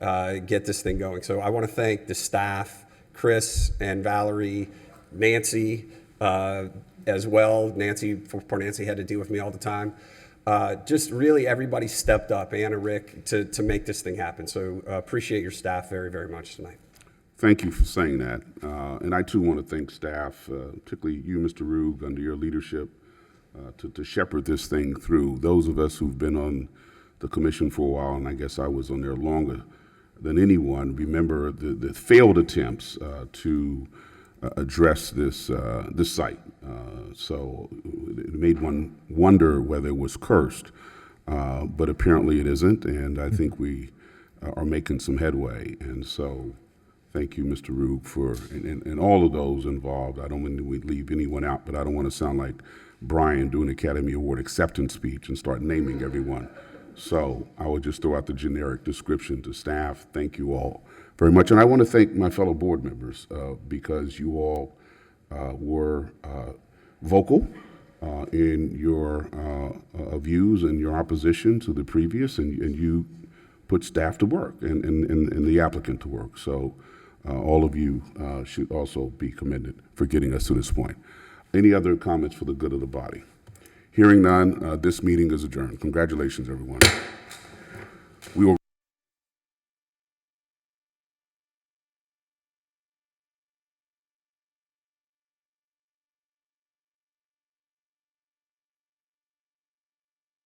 and get this thing going. So I want to thank the staff, Chris and Valerie, Nancy, as well. Nancy had to deal with me all the time. Just really everybody stepped up, Anna, Rick, to make this thing happen. So appreciate your staff very, very much tonight. Thank you for saying that. And I too want to thank staff, particularly you, Mr. Rugg, under your leadership to shepherd this thing through. Those of us who've been on the commission for a while, and I guess I was on there longer than anyone, remember the failed attempts to address this site. So it made one wonder whether it was cursed, but apparently it isn't, and I think we are making some headway. And so thank you, Mr. Rugg, and all of those involved. I don't mean to leave anyone out, but I don't want to sound like Brian doing Academy Award acceptance speech and start naming everyone. So I would just throw out the generic description to staff. Thank you all very much. And I want to thank my fellow board members because you all were vocal in your views and your opposition to the previous, and you put staff to work and the applicant to work. So all of you should also be commended for getting us to this point. Any other comments for the good of the body? Hearing none, this meeting is adjourned. Congratulations, everyone. We will